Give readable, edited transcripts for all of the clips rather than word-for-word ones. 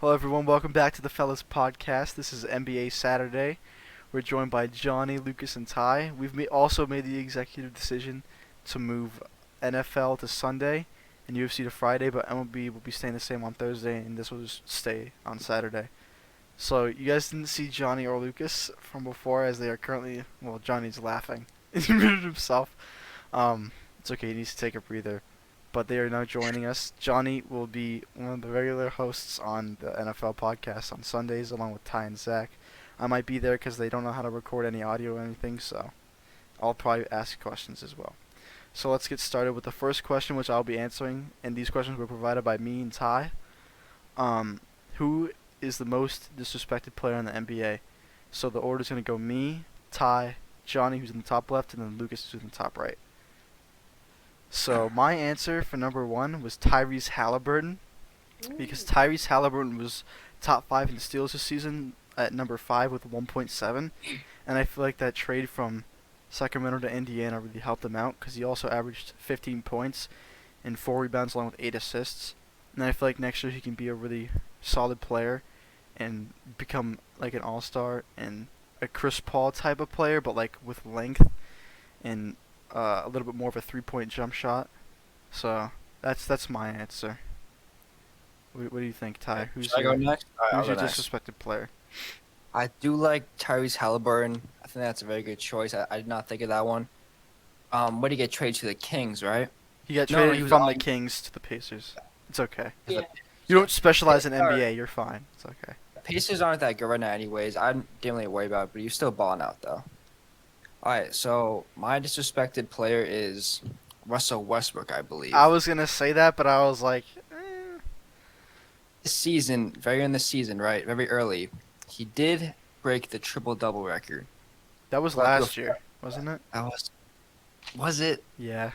Hello, everyone. Welcome back to the Fellas Podcast. This is NBA Saturday. We're joined by Johnny, Lucas, and Ty. Also made the executive decision to move NFL to Sunday and UFC to Friday, but MLB will be staying the same on Thursday, and this will just stay on Saturday. So you guys didn't see Johnny or Lucas from before, as they are currently. Well, Johnny's laughing. He muted himself. It's okay. He needs to take a breather. But they are now joining us. Johnny will be one of the regular hosts on the NFL podcast on Sundays, along with Ty and Zach. I might be there because they don't know how to record any audio or anything, so I'll probably ask questions as well. So let's get started with the first question, which I'll be answering, and these questions were provided by me and Ty. Who is the most disrespected player in the NBA? So the order's going to go me, Ty, Johnny, who's in the top left, and then Lucas, who's in the top right. So my answer for number one was Tyrese Halliburton, because Tyrese Halliburton was top 5 in the steals this season at number 5 with 1.7, and I feel like that trade from Sacramento to Indiana really helped him out because he also averaged 15 points and 4 rebounds along with 8 assists, and I feel like next year he can be a really solid player and become like an all-star and a Chris Paul type of player, but like with length and a little bit more of a 3-point jump shot. So that's my answer. What do you think, Ty? Should I go next? Who's your disrespected player? I do like Tyrese Halliburton. I think that's a very good choice. I did not think of that one. What did he get traded to the Kings, right? He got No, traded he was from on- the Kings to the Pacers. It's okay. Yeah. You don't specialize in Yeah, alright. NBA. You're fine. It's okay. Pacers aren't that good right now anyways. I didn't really worry about it, but you're still balling out, though. All right, so my disrespected player is Russell Westbrook, I believe. I was gonna say that, but I was like, This season, very in the season, right, very early, he did break the triple-double record. that was But last before- year, wasn't it? That was it? Yeah.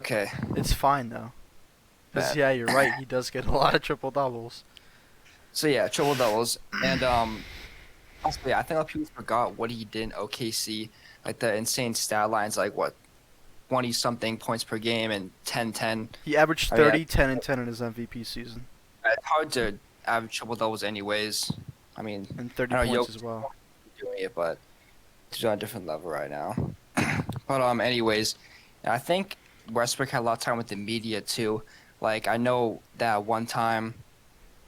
Okay. It's fine though. 'Cause, Bad. yeah, you're right. He does get a lot of triple doubles. So yeah, triple doubles, and also, yeah, I think a lot of people forgot what he did in OKC, like the insane stat lines, like what, 20-something points per game and 10-10. He averaged Oh, yeah. 30, 10, and 10 in his MVP season, It's hard to average triple doubles anyways. I mean, and 30 I know points Jokic as well. doing it, but he's on a different level right now. But anyways, I think Westbrook had a lot of time with the media too. Like I know that one time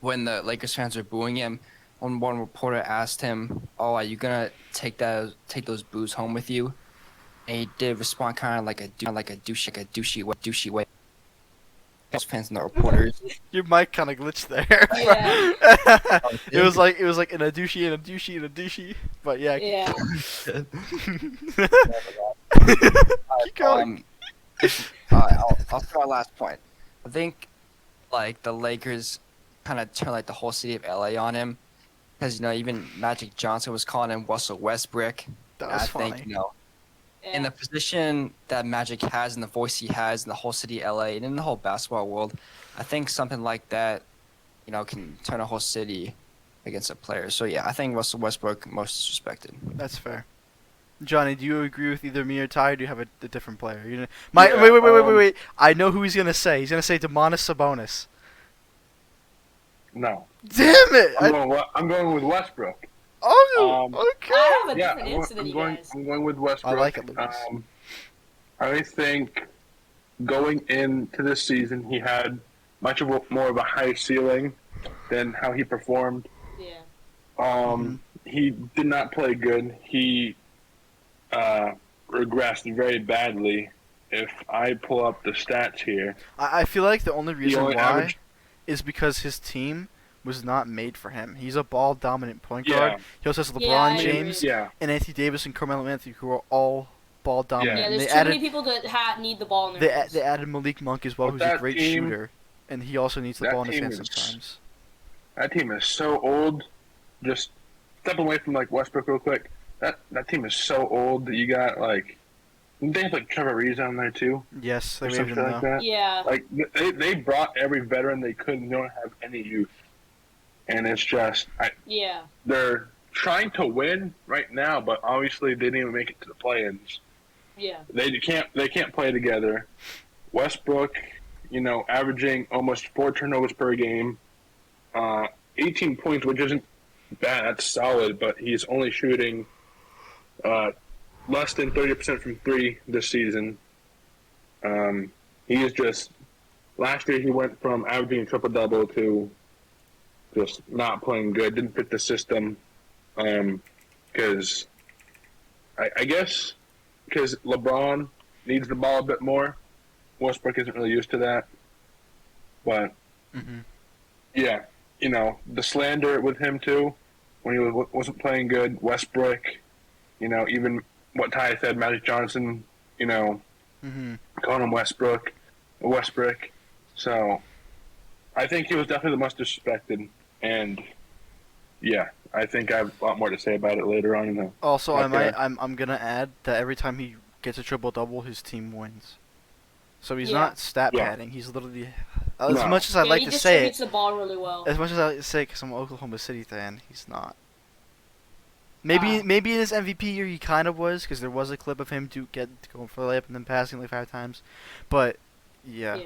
when the Lakers fans were booing him, one reporter asked him, "Oh, are you gonna take those boos home with you?" And he did respond kind of like a douchey way. Those fans and the reporters. Your mic kind of glitched there. Yeah. it was like in a douchey and a douchey and a douchey. But yeah. Yeah. Keep going. I'll throw my last point. I think like the Lakers kind of turned like the whole city of LA on him, because even Magic Johnson was calling him Russell Westbrook. That And was I funny. think in the position that Magic has and the voice he has in the whole city of LA and in the whole basketball world, I think something like that, can turn a whole city against a player. So yeah, I think Russell Westbrook most disrespected. That's fair. Johnny, do you agree with either me or Ty, or do you have a different player? Yeah, Wait. I know who he's gonna say. He's gonna say Domantas Sabonis. No. Damn it! I'm going with Westbrook. Oh, okay. I have a Yeah, different answer than you guys. I'm going with Westbrook. I like it, Lucas. I think going into this season, he had more of a high ceiling than how he performed. Yeah. He did not play good. He regressed very badly. If I pull up the stats here, I feel like the only reason only why averaged- is because his team was not made for him. He's a ball-dominant point Yeah. guard. He also has Yeah, LeBron I agree. James yeah, and Anthony Davis and Carmelo Anthony, who are all ball-dominant. Yeah, And there's they too added many people that need the ball in their hands. they added Malik Monk as well, But who's a that great team- shooter, and he also needs the that ball in his team hands is- sometimes. that team is so old. Just step away from Westbrook real quick. That team is so old that you got they have Trevor Reeves on there too, Yes, they or made something him like know. that. Yeah. They brought every veteran they could. And they don't have any youth, and it's just Yeah. they're trying to win right now, but obviously they didn't even make it to the play-ins. Yeah. They can't play together. Westbrook, averaging almost 4 turnovers per game. 18 points, which isn't bad. That's solid, but he's only shooting less than 30% from three this season. He is just last year he went from averaging a triple-double to just not playing good, didn't fit the system. Because I guess because LeBron needs the ball a bit more. Westbrook isn't really used to that. But, yeah, the slander with him too, when he wasn't playing good. Westbrook, even what Ty said, Magic Johnson, calling him Westbrook. So, I think he was definitely the most disrespected. And, yeah, I think I have a lot more to say about it later on in the Also, podcast. I'm gonna add that every time he gets a triple-double, his team wins. So he's not stat padding. He's literally, as much as I like to say he distributes the ball really well. as much as I like to say, because I'm an Oklahoma City fan, he's not. Maybe in his MVP year he kind of was, because there was a clip of him going for the layup and then passing like 5 times. But yeah.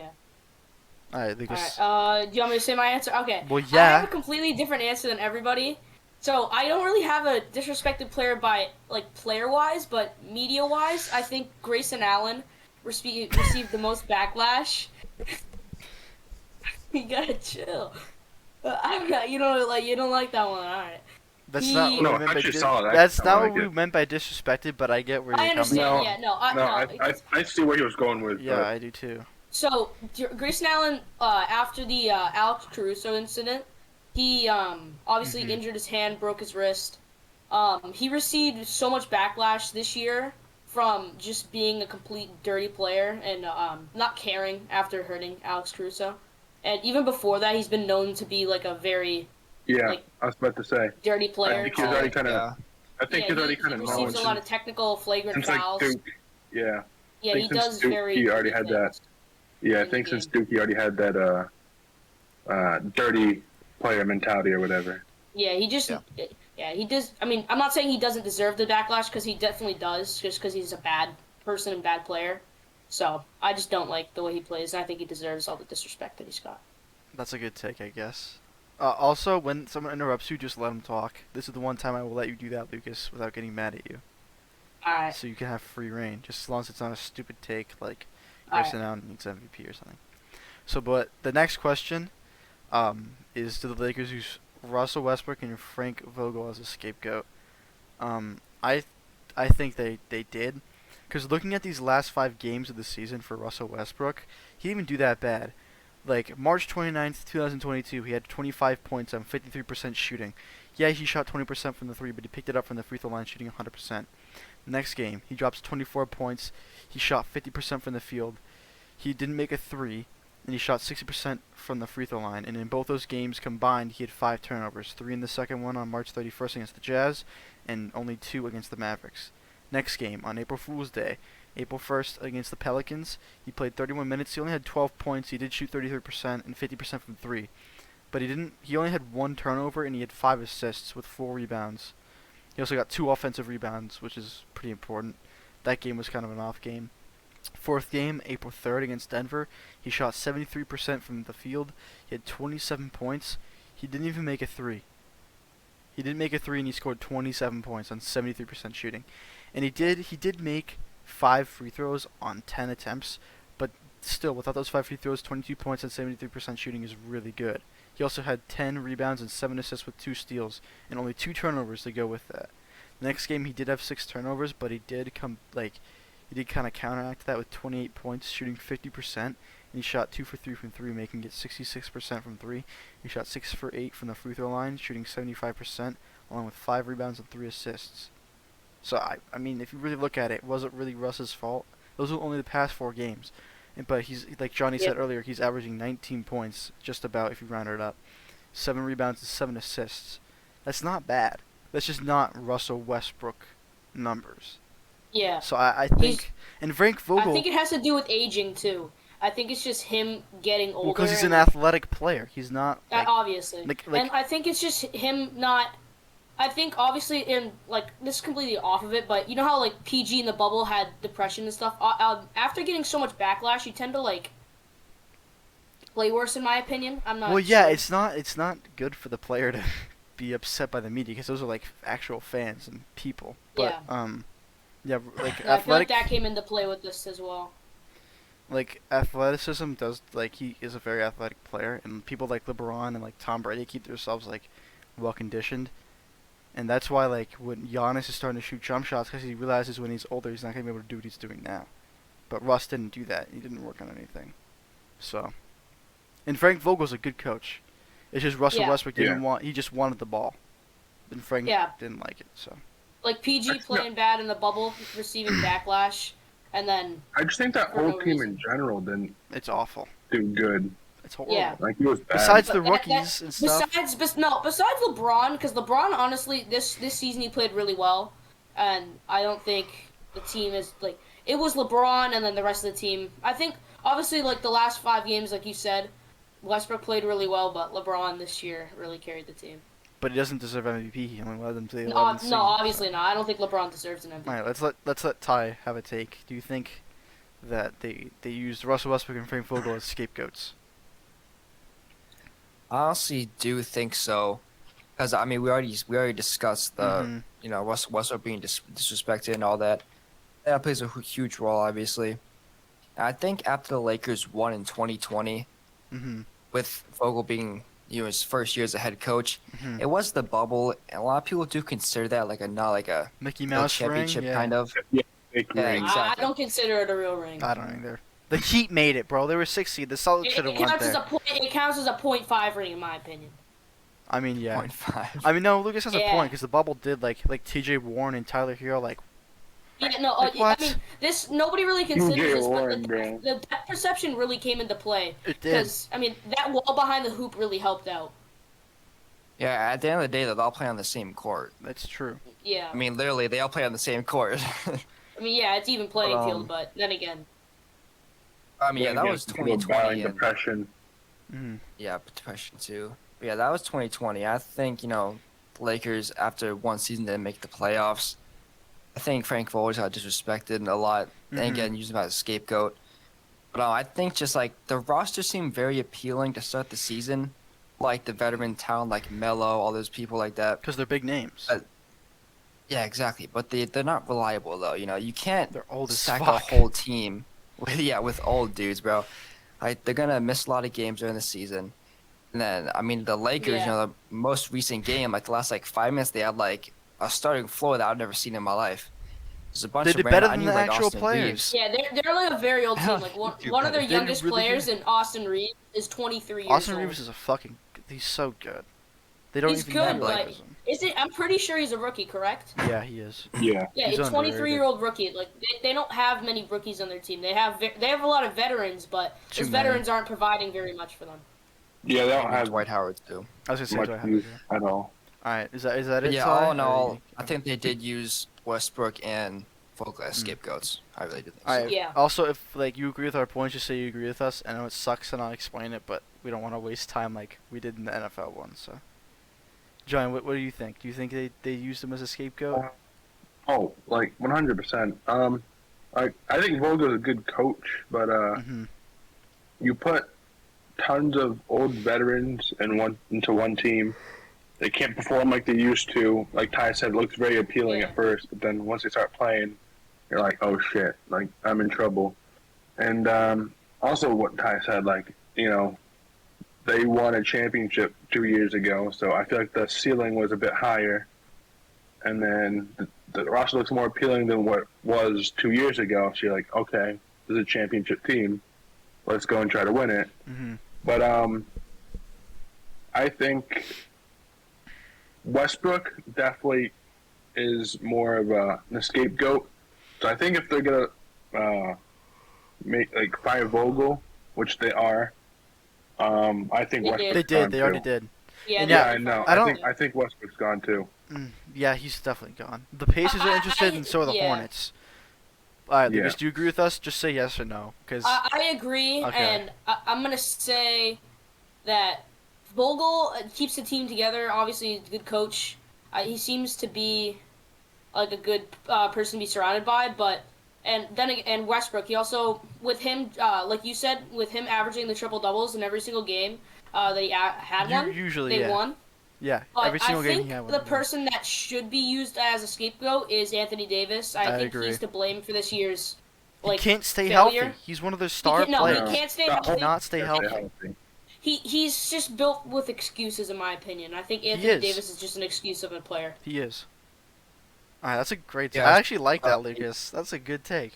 All right, Lucas. Alright, do you want me to say my answer? Okay. Well, yeah. I have a completely different answer than everybody. So I don't really have a disrespected player by player-wise, but media-wise, I think Grayson Allen received the most backlash. You gotta chill. You don't like that one, all right? That's not what we meant by That's not what we meant by disrespected, but I get where you're coming from. I understand. I see where he was going with. Yeah, I do too. So Grayson Allen, after the Alex Caruso incident, he obviously injured his hand, broke his wrist. He received so much backlash this year from just being a complete dirty player and not caring after hurting Alex Caruso. And even before that, he's been known to be like a very I was about to say dirty player. I think he's already kind of. I think he's already kind of known. He receives a lot of technical flagrant fouls. Like Duke. Yeah. Yeah, he does Duke, very. He already had that. Yeah, I think since Duke, he already had that dirty player mentality or whatever. Yeah, he just. Yeah, he does. I mean, I'm not saying he doesn't deserve the backlash, because he definitely does, just because he's a bad person and bad player. So, I just don't like the way he plays, and I think he deserves all the disrespect that he's got. That's a good take, I guess. Also, when someone interrupts you, just let them talk. This is the one time I will let you do that, Lucas, without getting mad at you. Alright. So you can have free reign, just as long as it's not a stupid take, like Grayson Allen needs MVP or something. So, but the next question is, do the Lakers use Russell Westbrook and Frank Vogel as a scapegoat? I think they did. Because looking at these last 5 games of the season for Russell Westbrook, he didn't even do that bad. Like, March 29th, 2022, he had 25 points on 53% shooting. Yeah, he shot 20% from the 3, but he picked it up from the free throw line shooting 100%. Next game, he drops 24 points. He shot 50% from the field. He didn't make a 3, and he shot 60% from the free throw line. And in both those games combined, he had 5 turnovers. 3 in the second one on March 31st against the Jazz, and only 2 against the Mavericks. Next game, on April Fool's Day, April 1st against the Pelicans, he played 31 minutes. He only had 12 points. He did shoot 33% and 50% from 3. But he only had 1 turnover, and he had 5 assists with 4 rebounds. He also got 2 offensive rebounds, which is pretty important. That game was kind of an off game. 4th game, April 3rd against Denver, he shot 73% from the field. He had 27 points. He didn't even make a 3. He didn't make a 3, and he scored 27 points on 73% shooting. And he did make 5 free throws on 10 attempts, but still, without those 5 free throws, 22 points and 73% shooting is really good. He also had 10 rebounds and 7 assists with 2 steals, and only 2 turnovers to go with that. The next game, he did have 6 turnovers, but he did kind of counteract that with 28 points, shooting 50%, and he shot 2 for 3 from 3, making it 66% from 3. He shot 6 for 8 from the free throw line, shooting 75%, along with 5 rebounds and 3 assists. So, I mean, if you really look at it, it wasn't really Russ's fault. Those were only the past 4 games. But he's, like Johnny said earlier, he's averaging 19 points, just about, if you round it up. 7 rebounds and 7 assists. That's not bad. That's just not Russell Westbrook numbers. Yeah. So I think, and Frank Vogel. I think it has to do with aging too. I think it's just him getting older. Because he's an athletic player. He's not. Obviously. And I think it's just him not. I think obviously this is completely off of it, but you know how PG in the bubble had depression and stuff. After getting so much backlash, you tend to play worse, in my opinion. I'm not. Well, yeah, sure. it's not good for the player to be upset by the media because those are like actual fans and people. But Yeah. yeah, like No, I feel like athletic, that came into play with this as well. like athleticism does like he is a very athletic player, and people like LeBron and like Tom Brady keep themselves like well conditioned, and that's why like when Giannis is starting to shoot jump shots because he realizes when he's older he's not gonna be able to do what he's doing now. But Russ didn't do that. He didn't work on anything. So, and Frank Vogel's a good coach. It's just Russell Yeah. Westbrook didn't want. He just wanted the ball, and Frank Yeah. didn't like it. So. Like PG playing bad in the bubble, receiving backlash, and then I just think that For whole no team reason. in general didn't It's awful. do good. It's horrible. Yeah. Like, it was bad. Besides the But rookies and stuff. besides LeBron, because LeBron honestly this season he played really well, and I don't think the team is like it was LeBron and then the rest of the team. I think obviously like the last 5 games, like you said, Westbrook played really well, but LeBron this year really carried the team. But he doesn't deserve MVP. He only led them to the No, 11th seed. no, obviously not. I don't think LeBron deserves an MVP. All right, let's let Ty have a take. Do you think that they used Russell Westbrook and Frank Vogel as scapegoats? I honestly do think so, because I mean we already discussed the Russell Westbrook being disrespected and all that. That plays a huge role, obviously. And I think after the Lakers won in 2020, with Vogel being his first year as a head coach, it was the bubble, and a lot of people do consider that like a Mickey real Mouse ring. championship Yeah. kind of. Fake Yeah, ring. exactly. I don't consider it a real ring. I don't either. The Heat made it, bro. They were 6 seed. The Celtics should have won there. It counts as a .5 ring in my opinion. I mean, yeah. 0.5. I mean, no. Lucas has a Yeah. point because the bubble did like T.J. Warren and Tyler Hero like. Yeah, no, Like, I what? mean, this nobody really considers T.J. this, Warren, but bro. the depth perception really came into play. It did. Because I mean, that wall behind the hoop really helped out. Yeah, at the end of the day, they all play on the same court. That's true. Yeah, I mean, literally, they all play on the same court. I mean, yeah, it's even playing But, field, but then again, I mean, yeah, that was People battling 2020. And, depression. yeah, depression too. But yeah, that was 2020. I think Lakers after one season didn't make the playoffs. I think Frank Vogel got disrespected a lot, and again used him as a scapegoat. But I think just like the roster seemed very appealing to start the season, like the veteran talent like Melo, all those people like that. Because they're big names. Yeah, exactly. But they're not reliable though. You can't They're old as stack a fuck. whole team with old dudes, bro. Like they're gonna miss a lot of games during the season. And then I mean the Lakers, Yeah. the most recent game, like the last 5 minutes, they had like a starting floor that I've never seen in my life. There's a bunch They of did random, better I than knew, the like, actual Austin players. Reeves. yeah, they're like a very old team. Like You one of their better. They did youngest really players, good. in Austin Reeves, is 23 years Austin old. Reeves is a fucking. He's so good. They don't He's even good, utilize but him. I'm pretty sure he's a rookie, correct? Yeah, he is. Yeah. Yeah, He's a underrated. 23-year-old rookie. Like they don't have many rookies on their team. They have a lot of veterans, but Too those many. veterans aren't providing very much for them. Yeah, they don't And have Dwight Howard too. I was gonna say much Dwight Howard, use yeah. at all. All right, is that But it? yeah, Ty? all in Or all, you- I think they did use Westbrook and Vogel as scapegoats. I really do think so. All right. Yeah. Also, if you agree with our points, just say you agree with us. I know it sucks to not explain it, but we don't want to waste time like we did in the NFL one. So, John, what do you think? Do you think they used him as a scapegoat? Oh, like 100%. I think Vogel's a good coach, but you put tons of old veterans into one team. They can't perform like they used to. Like Ty said, it looks very appealing Yeah. at first, but then once they start playing, you're like, oh shit, like I'm in trouble. And also what Ty said, like, they won a championship 2 years ago, so I feel like the ceiling was a bit higher. And then the roster looks more appealing than what was 2 years ago. So you're like, okay, this is a championship team. Let's go and try to win it. But I think Westbrook definitely is more of an scapegoat. So I think if they're gonna fire Vogel, which they are, I think They Westbrook's did. They did. gone They already too. did. Yeah, And they yeah, I were know. fine. I think Westbrook's gone too. Yeah, he's definitely gone. The Pacers are interested, and so are the yeah. Hornets. All right, Yeah. Lucas, do you agree with us? Just say yes or no, because I agree, Okay. and I'm gonna say that Vogel keeps the team together. Obviously, he's a good coach. He seems to be like a good person to be surrounded by. But And Westbrook, he also with him, like you said, with him averaging the triple doubles in every single game, they had one. Usually, They yeah. won. Yeah, But every single I game think he had one. the person that should be used as a scapegoat is Anthony Davis. I think agree. he's to blame for this year's He can't stay failure. healthy. He's one of those star He players. can't stay He healthy. cannot stay healthy. He's just built with excuses, in my opinion. I think Anthony Davis is just an excuse of a player. He is. All right, that's a great take. Yeah, I actually like that, Lucas. That's a good take.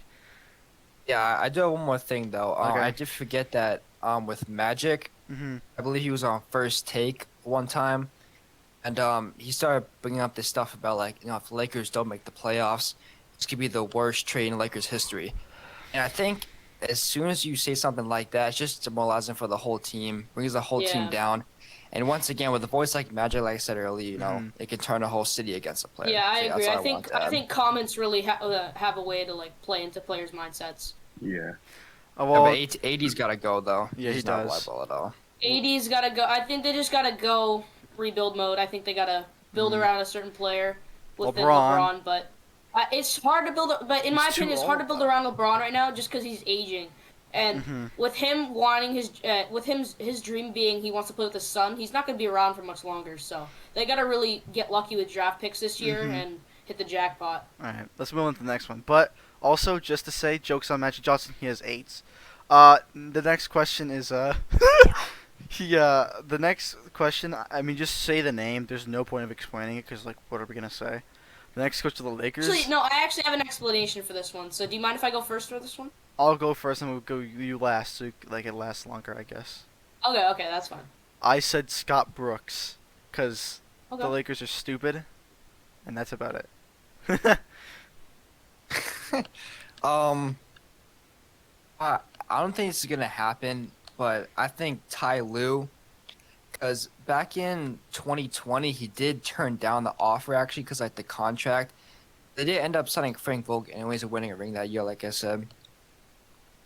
Yeah, I do have one more thing though. Okay. I did forget that with Magic, I believe he was on First Take one time, and he started bringing up this stuff about like, if the Lakers don't make the playoffs, this could be the worst trade in Lakers history. And I think as soon as you say something like that, it's just demoralizing for the whole team, brings the whole team down. And once again, with a voice like Magic, like I said earlier, it can turn a whole city against a player. Yeah, I So, agree. that's all I think comments really have a way to like play into players' mindsets. Yeah. Oh, well, but AD's got to go though. Yeah, He's he not does. reliable at all. AD's got to go. I think they just got to go rebuild mode. I think they got to build around a certain player within LeBron. But it's hard to build. But in my opinion, it's hard to build around LeBron right now just because he's aging. And with him wanting his dream being he wants to play with his son, he's not going to be around for much longer. So they got to really get lucky with draft picks this year and hit the jackpot. all right, let's move on to the next one. But also, just to say, jokes on Magic Johnson, he has 8s. The next question is the next question. I mean, just say the name. There's no point of explaining it because, like, what are we gonna say? The next goes to the Lakers. Actually, no, I actually have an explanation for this one. So do you mind if I go first for this one? I'll go first, and we'll go you last, so like it lasts longer, I guess. Okay, that's fine. I said Scott Brooks, because Okay. the Lakers are stupid, and that's about it. I don't think this is gonna happen, but I think Ty Lue, because back in 2020 he did turn down the offer actually because like the contract. They did end up signing Frank Vogel anyways and winning a ring that year, like I said.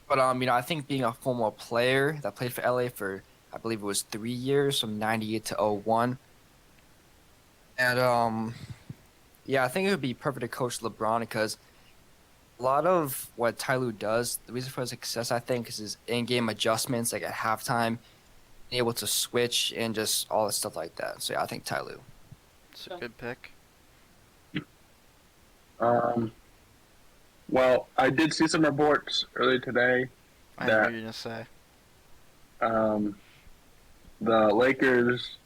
But I think being a former player that played for LA for I believe it was 3 years from '98 to '01, and yeah, I think it would be perfect to coach LeBron because a lot of what Ty Lue does, the reason for his success, I think, is his in-game adjustments, like at halftime, being able to switch and just all the stuff like that. So yeah, I think Ty Lue. It's a good pick. Well, I did see some reports earlier today I know what you're gonna say. the Lakers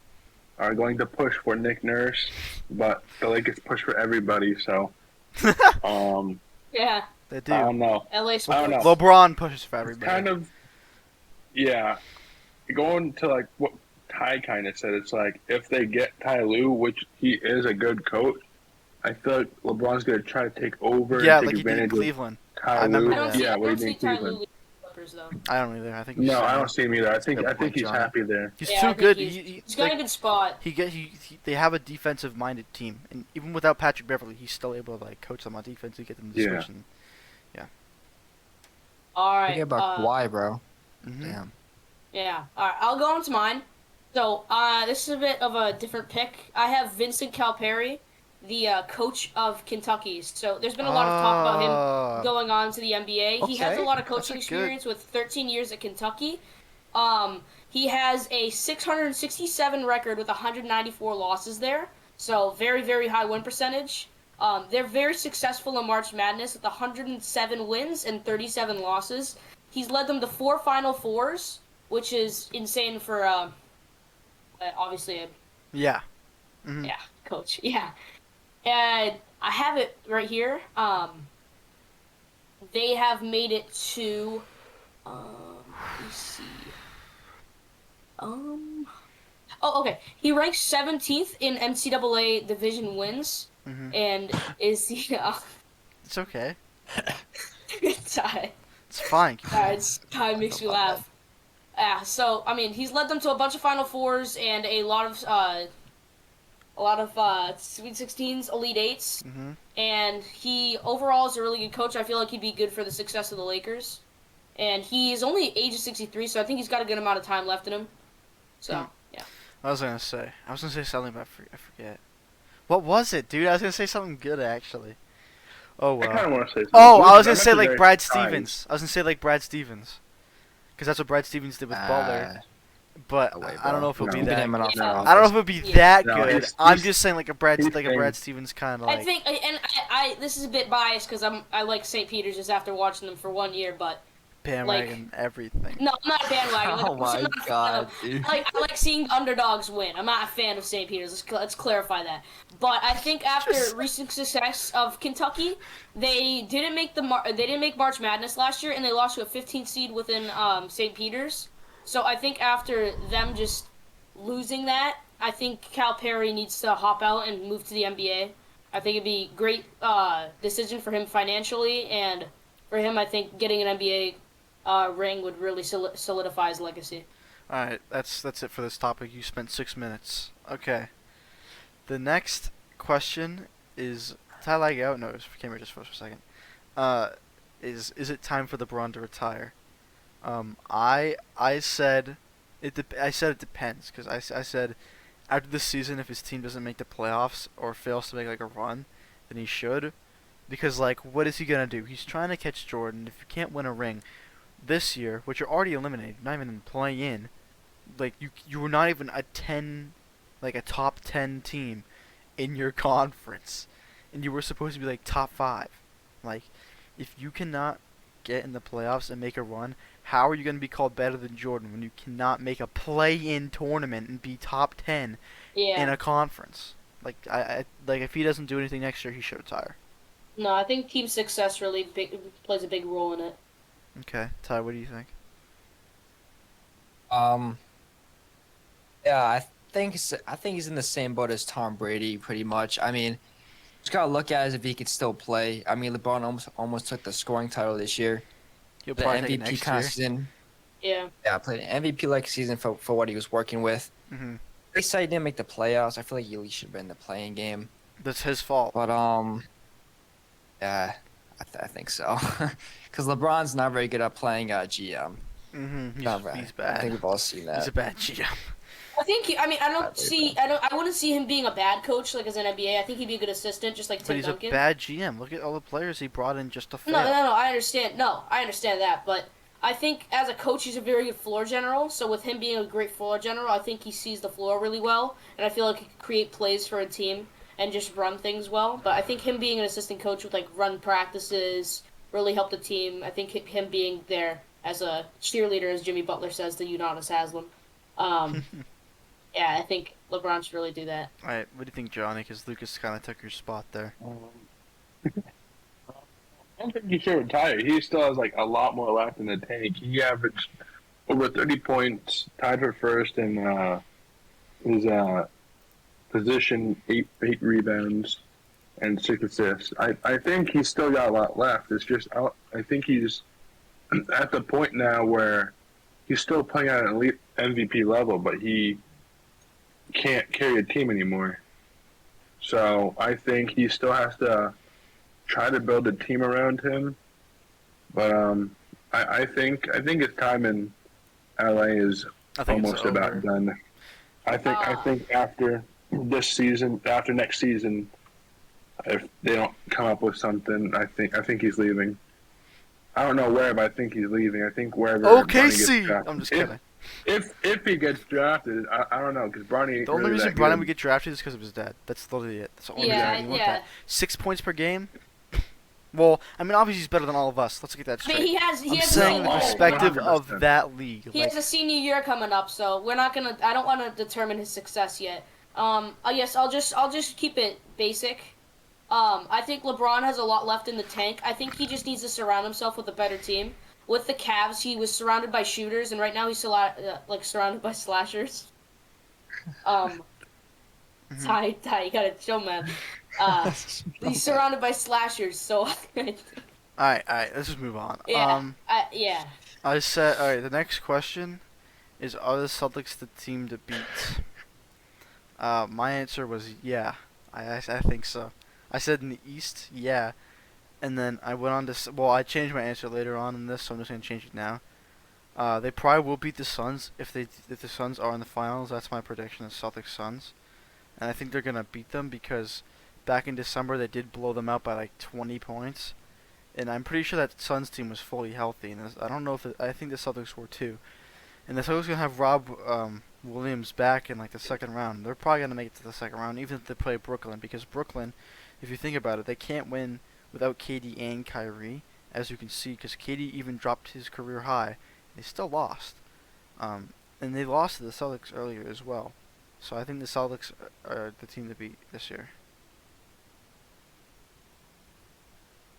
are going to push for Nick Nurse, but the Lakers push for everybody. So, Yeah. They do. I don't know. LA I don't know. LeBron pushes for everybody. It's kind of, yeah. Going to like what Ty kind of said, it's like if they get Ty Lue, which he is a good coach, I feel like LeBron's going to try to take over Yeah, and like take he did in advantage of Cleveland. Ty I remember Lue. that. Yeah, I what don't he did see in Ty Cleveland. Lue Clippers though. I don't either. I think No, I don't see him either. I think Good he's point, happy there. He's Yeah, I too think good. He's got a good spot. They have a defensive-minded team, and even without Patrick Beverly, he's still able to like coach them on defense and get them to Yeah. switch. And, All right. Think about Kawhi, bro. Mhm. Damn. Yeah. All right. I'll go on to mine. So this is a bit of a different pick. I have Vincent Calipari, the coach of Kentucky. So there's been a lot of talk about him going on to the NBA. He has a lot of coaching experience with 13 years at Kentucky. He has a 667 record with 194 losses there. So very, very high win percentage. They're very successful in March Madness with 107 wins and 37 losses. He's led them to 4 Final Fours, which is insane for obviously a Yeah. Mhm. yeah coach. Yeah, and I have it right here. They have made it to. Let me see. Oh, okay. He ranks 17th in NCAA division wins, and is the. It's okay. Ty. It's fine. Ty makes me laugh. Yeah, so I mean, he's led them to a bunch of Final Fours and a lot of Sweet 16s, Elite 8s, and he overall is a really good coach. I feel like he'd be good for the success of the Lakers, and he's only age of 63, so I think he's got a good amount of time left in him. So yeah. I was gonna say something, but I forget. What was it, dude? I was gonna say something good actually. Oh I kind wow. of want to say. Something. Oh, I was I'm gonna say actually like very Brad surprised. Stevens. I was gonna say like Brad Stevens, because that's what Brad Stevens did with Butler. But No way, I don't bro. know if it'll be No. that. Keeping him in Yeah. I don't know if it'll be that No, good. he's- I'm he's- just saying like a he's Brad saying- Stevens kind of I like. think, and I this is a bit biased because I like St. Peter's just after watching them for 1 year, but Bandwagon everything. no, I'm not a bandwagon. Like, Oh I'm my not a fan god, of- dude. I like seeing underdogs win. I'm not a fan of St. Peter's. Let's clarify that. But I think after recent success of Kentucky, they didn't make March Madness last year, and they lost to a 15th seed within St. Peter's. So I think after them just losing that, I think Calipari needs to hop out and move to the NBA. I think it'd be a great decision for him financially, and for him, I think getting an NBA ring would really solidify his legacy. All right, that's it for this topic. You spent 6 minutes. Okay. The next question is, did I lag out? No, it came here just for a second. Is it time for the Brawn to retire? I said I said it depends, because I said after this season, if his team doesn't make the playoffs or fails to make like a run, then he should, because like what is he gonna do? He's trying to catch Jordan. If you can't win a ring this year, which you're already eliminated, not even play in, like you were not even a top 10 team in your conference, and you were supposed to be like top 5. Like, if you cannot get in the playoffs and make a run, how are you going to be called better than Jordan when you cannot make a play-in tournament and be top 10 Yeah. in a conference? Like, I like if he doesn't do anything next year, he should retire. No, I think team success really plays a big role in it. Okay, Ty, what do you think? Yeah, I think he's in the same boat as Tom Brady, pretty much. I mean, just gotta look at it as if he could still play. I mean, LeBron almost took the scoring title this year. He'll The probably take it MVP next kind year. of season. Yeah. Yeah, played an MVP like season for what he was working with. Mm-hmm. They said he didn't make the playoffs. I feel like he at least should have been in the playing game. That's his fault. But yeah, I think so. Because LeBron's not very good at playing GM. Mm-hmm. Not very. He's I bad. think we've all seen that. He's a bad GM. I think I Bad, wouldn't see him being a bad coach like as an NBA. I think he'd be a good assistant, just like But Tim he's Duncan. a bad GM. Look at all the players he brought in just to fail. No, I understand. No, I understand that, but I think as a coach, he's a very good floor general. So with him being a great floor general, I think he sees the floor really well, and I feel like he could create plays for a team and just run things well. But I think him being an assistant coach with like run practices really helped the team. I think him being there as a cheerleader, as Jimmy Butler says to Udonis Haslam. Yeah, I think LeBron should really do that. All right, what do you think, Johnny? Because Lucas kind of took your spot there. I don't think he should retire. He still has like a lot more left in the tank. He averaged over 30 points, tied for first in his position, eight rebounds, and 6 assists. I think he's still got a lot left. It's just I think he's at the point now where he's still playing at an elite MVP level, but he can't carry a team anymore. So I think he still has to try to build a team around him. But I think his time in LA is I think almost it's about over. done. I think after this season, after next season, if they don't come up with something, I think he's leaving. I don't know where, but I think he's leaving. I think wherever. Bronny gets OKC. drafted. I'm just kidding. If he gets drafted, I don't know, because Bronny. The only reason Bronny would get drafted is because of his dad. That's literally it. That's the only Yeah, reason you want yeah. that. 6 points per game. Well, I mean, obviously he's better than all of us. Let's get that I straight. mean, he has I'm a saying the Oh, perspective 100%. of that league. He has a senior year coming up, so we're not gonna. I don't want to determine his success yet. I guess I'll just keep it basic. I think LeBron has a lot left in the tank. I think he just needs to surround himself with a better team. With the Cavs, he was surrounded by shooters, and right now he's surrounded by slashers. Ty, you gotta chill, man. He's surrounded by slashers, so. Alright, let's just move on. Yeah. Yeah. I said, alright, the next question is, are the Celtics the team to beat? My answer was yeah. I think so. I said in the East, yeah. And then I went on to, I changed my answer later on in this, so I'm just going to change it now. They probably will beat the Suns if the Suns are in the finals. That's my prediction, the Celtics Suns. And I think they're going to beat them because back in December they did blow them out by like 20 points, and I'm pretty sure that Suns team was fully healthy. And I don't know if I think the Celtics were too. And the Celtics gonna have Rob Williams back in like the second round. They're probably gonna make it to the second round, even if they play Brooklyn, because Brooklyn, if you think about it, they can't win without KD and Kyrie, as you can see, because KD even dropped his career high. They still lost, and they lost to the Celtics earlier as well. So I think the Celtics are the team to beat this year.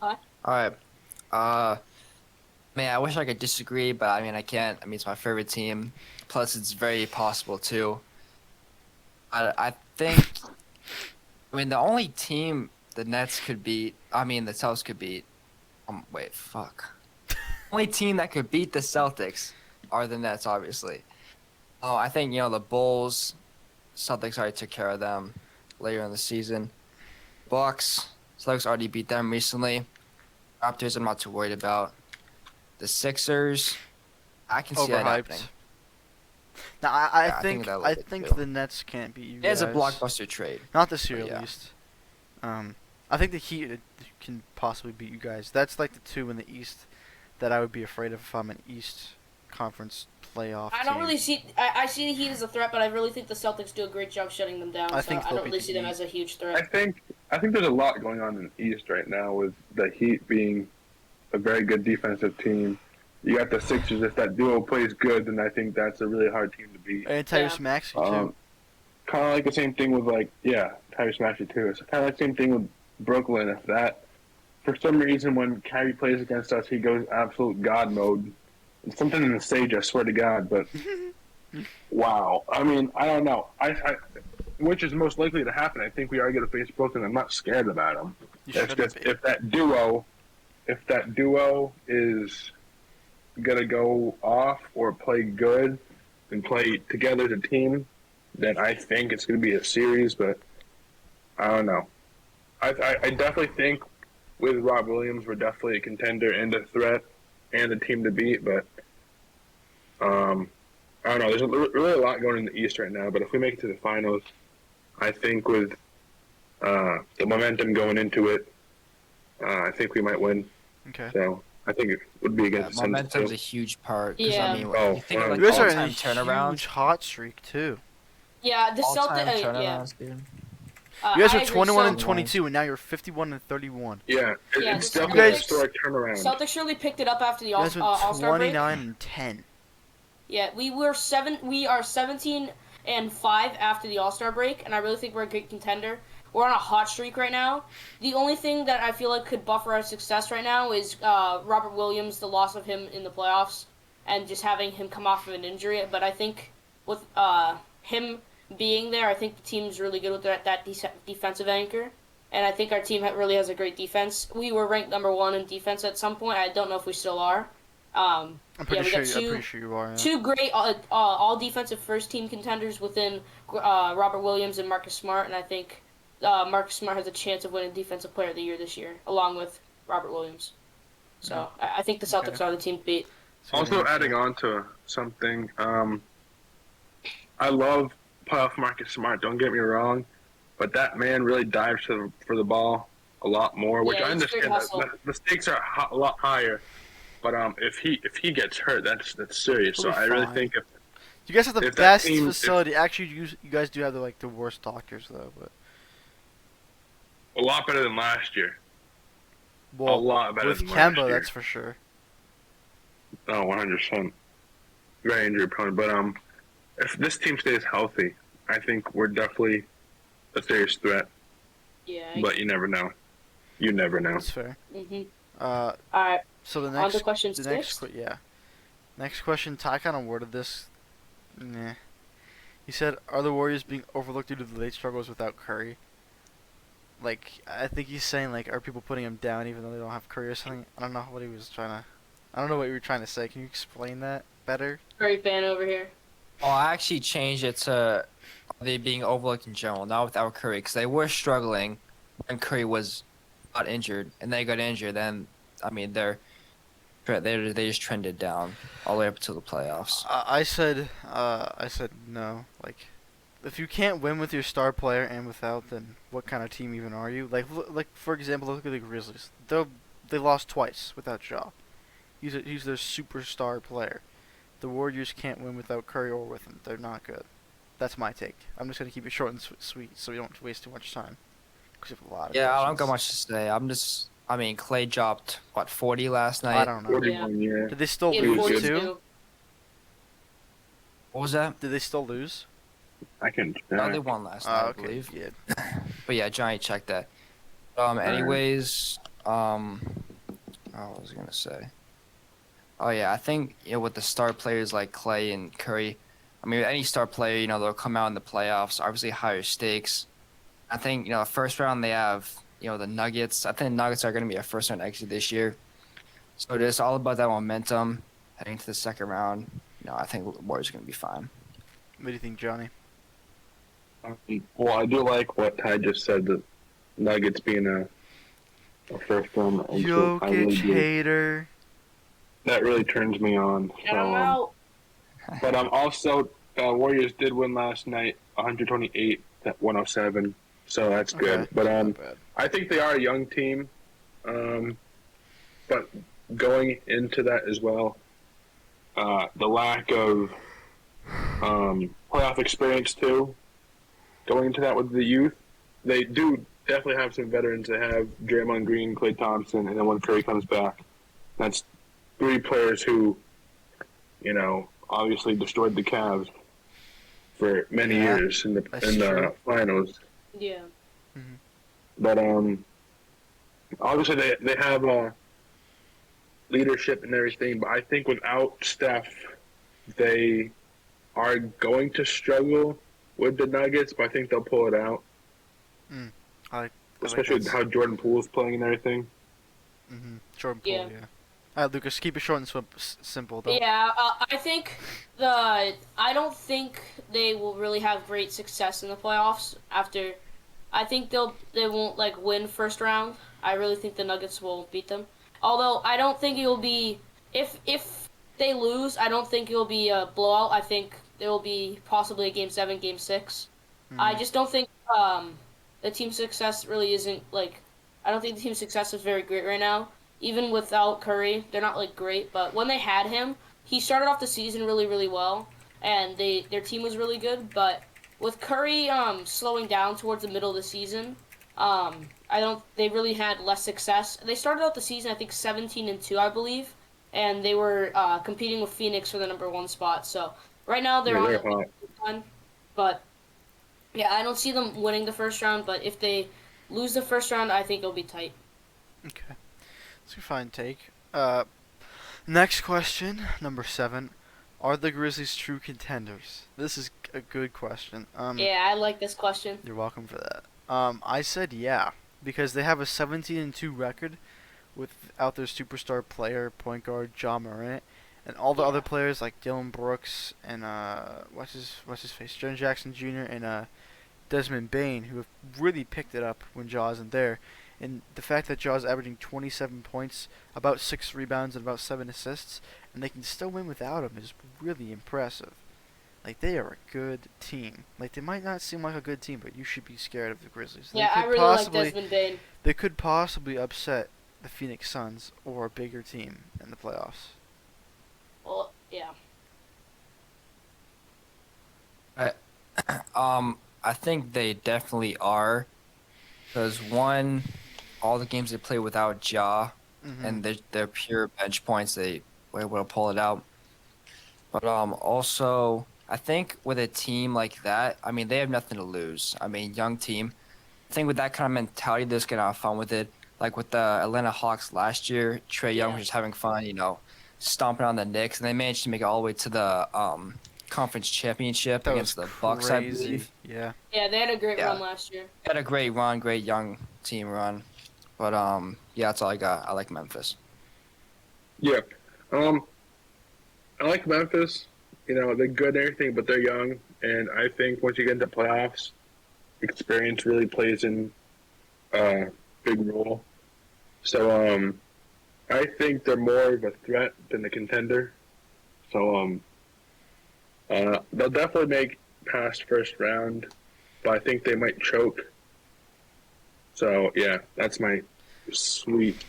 All right. Man, I wish I could disagree, but I mean I can't. I mean it's my favorite team. Plus, it's very possible too. I think. I mean the only team the Nets could beat. I mean the Celtics could beat. Wait, fuck. Only team that could beat the Celtics are the Nets, obviously. Oh, I think the Bulls, Celtics already took care of them later in the season. Bucks, Celtics already beat them recently. Raptors, I'm not too worried about. The Sixers, I can see that happening. Now, I think too. the Nets can't beat you It's guys. a blockbuster trade. Not this year, at least. I think the Heat can possibly beat you guys. That's like the two in the East that I would be afraid of if I'm an East Conference playoff I don't team. really see. I see the Heat as a threat, but I really think the Celtics do a great job shutting them down. I So think I they'll don't really beat see the them Heat. as a huge I threat. think there's a lot going on in the East right now with the Heat being a very good defensive team. You got the Sixers. If that duo plays good, then I think that's a really hard team to beat. And Tyrese Maxey too. Kind of like the same thing with Tyrese Maxey too. It's kind of like the same thing with Brooklyn. If that, for some reason, when Kyrie plays against us, he goes absolute God mode. It's something in the stage, I swear to God. But wow, I mean, I don't know. Which is most likely to happen. I think we are going to face Brooklyn. I'm not scared about them. It's just if that duo is gonna go off or play good and play together as a team, then I think it's gonna be a series. But I don't know. I definitely think with Rob Williams, we're definitely a contender and a threat and a team to beat. But I don't know. There's really a lot going in the East right now. But if we make it to the finals, I think with the momentum going into it, I think we might win. Okay. So I think it would be against the Suns. Momentum's a huge part. 'Cause, Yeah. I mean, you think of, You guys are in a all-time turnarounds. huge hot streak too. Yeah, the All-time Celtics. turnarounds, dude. You guys I are agree. 21 and So- 22, and now you're 51 and 31. Yeah, Yeah, it's the definitely a Celtics- historic turnaround. Celtics really picked it up after the You guys went All-Star break. 29 and 10. Yeah, we are 17 and 5 after the All-Star break, and I really think we're a good contender. We're on a hot streak right now. The only thing that I feel like could buffer our success right now is Robert Williams, the loss of him in the playoffs, and just having him come off of an injury. But I think with him being there, I think the team's really good with that defensive anchor. And I think our team really has a great defense. We were ranked number 1 in defense at some point. I don't know if we still are. I'm pretty we sure. got I'm pretty sure you are. Yeah. Two great all defensive first team contenders within Robert Williams and Marcus Smart, and I think Marcus Smart has a chance of winning Defensive Player of the Year this year, along with Robert Williams. So I think the Celtics are the team to beat. Also, adding on to something, I love playoff Marcus Smart. Don't get me wrong, but that man really dives for the ball a lot more, which I understand that the stakes are a lot higher. But if he gets hurt, that's serious. So I really think you guys have the best facility. Actually, you guys do have the worst doctors though, but a lot better than last year. Well, a lot better with than Kemba, last year. that's for sure. Oh, 100%. Very injury prone. But if this team stays healthy, I think we're definitely a serious threat. Yeah. But you never know. You never know. That's fair. All right. So the On next to question 6. Next question. Ty kind of worded this. Nah. He said, "Are the Warriors being overlooked due to the late struggles without Curry?" I think he's saying are people putting him down even though they don't have Curry or something? I don't know what he was trying to. I don't know what you were trying to say. Can you explain that better? Curry fan over here. Oh, I actually changed it to they being overlooked in general, not without Curry, because they were struggling when Curry was not injured, and they got injured. Then, I mean, they just trended down all the way up to the playoffs. I said no. if you can't win with your star player and without, then what kind of team even are you? Like for example, look at the Grizzlies. They lost twice without Ja. He's their superstar player. The Warriors can't win without Curry or with him. They're not good. That's my take. I'm just gonna keep it short and sweet, so we don't waste too much time. Because you have a lot of Yeah, I questions. don't got much to say. I mean, Clay dropped, what, 40 last night? I don't know. 41, yeah. Did they still He had lose 42. too? What was that? Did they still lose? I can. No, they won last night, I Okay. believe. Yeah. But yeah, Johnny, check that. Anyways, what was I gonna say? Oh yeah, I think with the star players like Clay and Curry, I mean any star player, they'll come out in the playoffs. Obviously higher stakes. I think the first round they have the Nuggets. I think the Nuggets are gonna be a first round exit this year. So it's all about that momentum heading to the second round. I think the Warriors are gonna be fine. What do you think, Johnny? Well, I do like what Ty just said. The Nuggets being a first round exit. I really Jokic do. hater. That really turns me on. Get him out. But also, Warriors did win last night, 128-107. So that's good. Okay, But not bad. I think they are a young team. But going into that as well, the lack of playoff experience too. Going into that with the youth, they do definitely have some veterans. They have Draymond Green, Klay Thompson, and then when Curry comes back, that's 3 players who, obviously destroyed the Cavs for many Yeah, years in the true. finals. Yeah. But obviously they have leadership and everything. But I think without Steph, they are going to struggle with the Nuggets. But I think they'll pull it out. I like Especially that. how Jordan Poole is playing and everything. Jordan Poole, yeah. All right, Lucas, keep it short and simple, though. Yeah, I don't think they will really have great success in the playoffs after. I think they won't win first round. I really think the Nuggets will beat them. Although I don't think it will be if they lose, I don't think it will be a blowout. I think there will be possibly a game 7, game 6. I just don't think the team success really isn't I don't think the team success is very great right now. Even without Curry, they're not great, but when they had him, he started off the season really, really well, and their team was really good. But with Curry slowing down towards the middle of the season, they really had less success. They started out the season I think 17-2, I believe, and they were competing with Phoenix for the number 1 spot. So right now they're on the one, but yeah, I don't see them winning the first round. But if they lose the first round, I think it'll be tight. Okay. That's a fine take. Next question, number 7. Are the Grizzlies true contenders? This is a good question. Yeah, I like this question. You're welcome for that. I said yeah, because they have a 17-2 record without their superstar player, point guard Ja Morant, and all the other players like Dylan Brooks and what's his face, Jaren Jackson Jr. and Desmond Bain, who have really picked it up when Ja isn't there. And the fact that Ja's averaging 27 points, about 6 rebounds, and about 7 assists, and they can still win without him is really impressive. They are a good team. They might not seem like a good team, but you should be scared of the Grizzlies. Yeah, I really like Desmond Bain. They could possibly upset the Phoenix Suns or a bigger team in the playoffs. Well, yeah. I think they definitely are, because one, all the games they play without Ja, and they're pure bench points, they were able to pull it out. But also, I think with a team like that, I mean, they have nothing to lose. I mean, young team. I think with that kind of mentality, they're just gonna have fun with it. Like with the Atlanta Hawks last year, Trae Young was just having fun, stomping on the Knicks, and they managed to make it all the way to the conference championship That against was the Bucks, I crazy. believe. Yeah. Yeah, they had a great run last year. They had a great run, great young team run. But yeah, that's all I got. I like Memphis. Yeah. I like Memphis. They're good and everything, but they're young. And I think once you get into playoffs, experience really plays in a big role. So I think they're more of a threat than a contender. So they'll definitely make past first round, but I think they might choke. So yeah, that's my sweet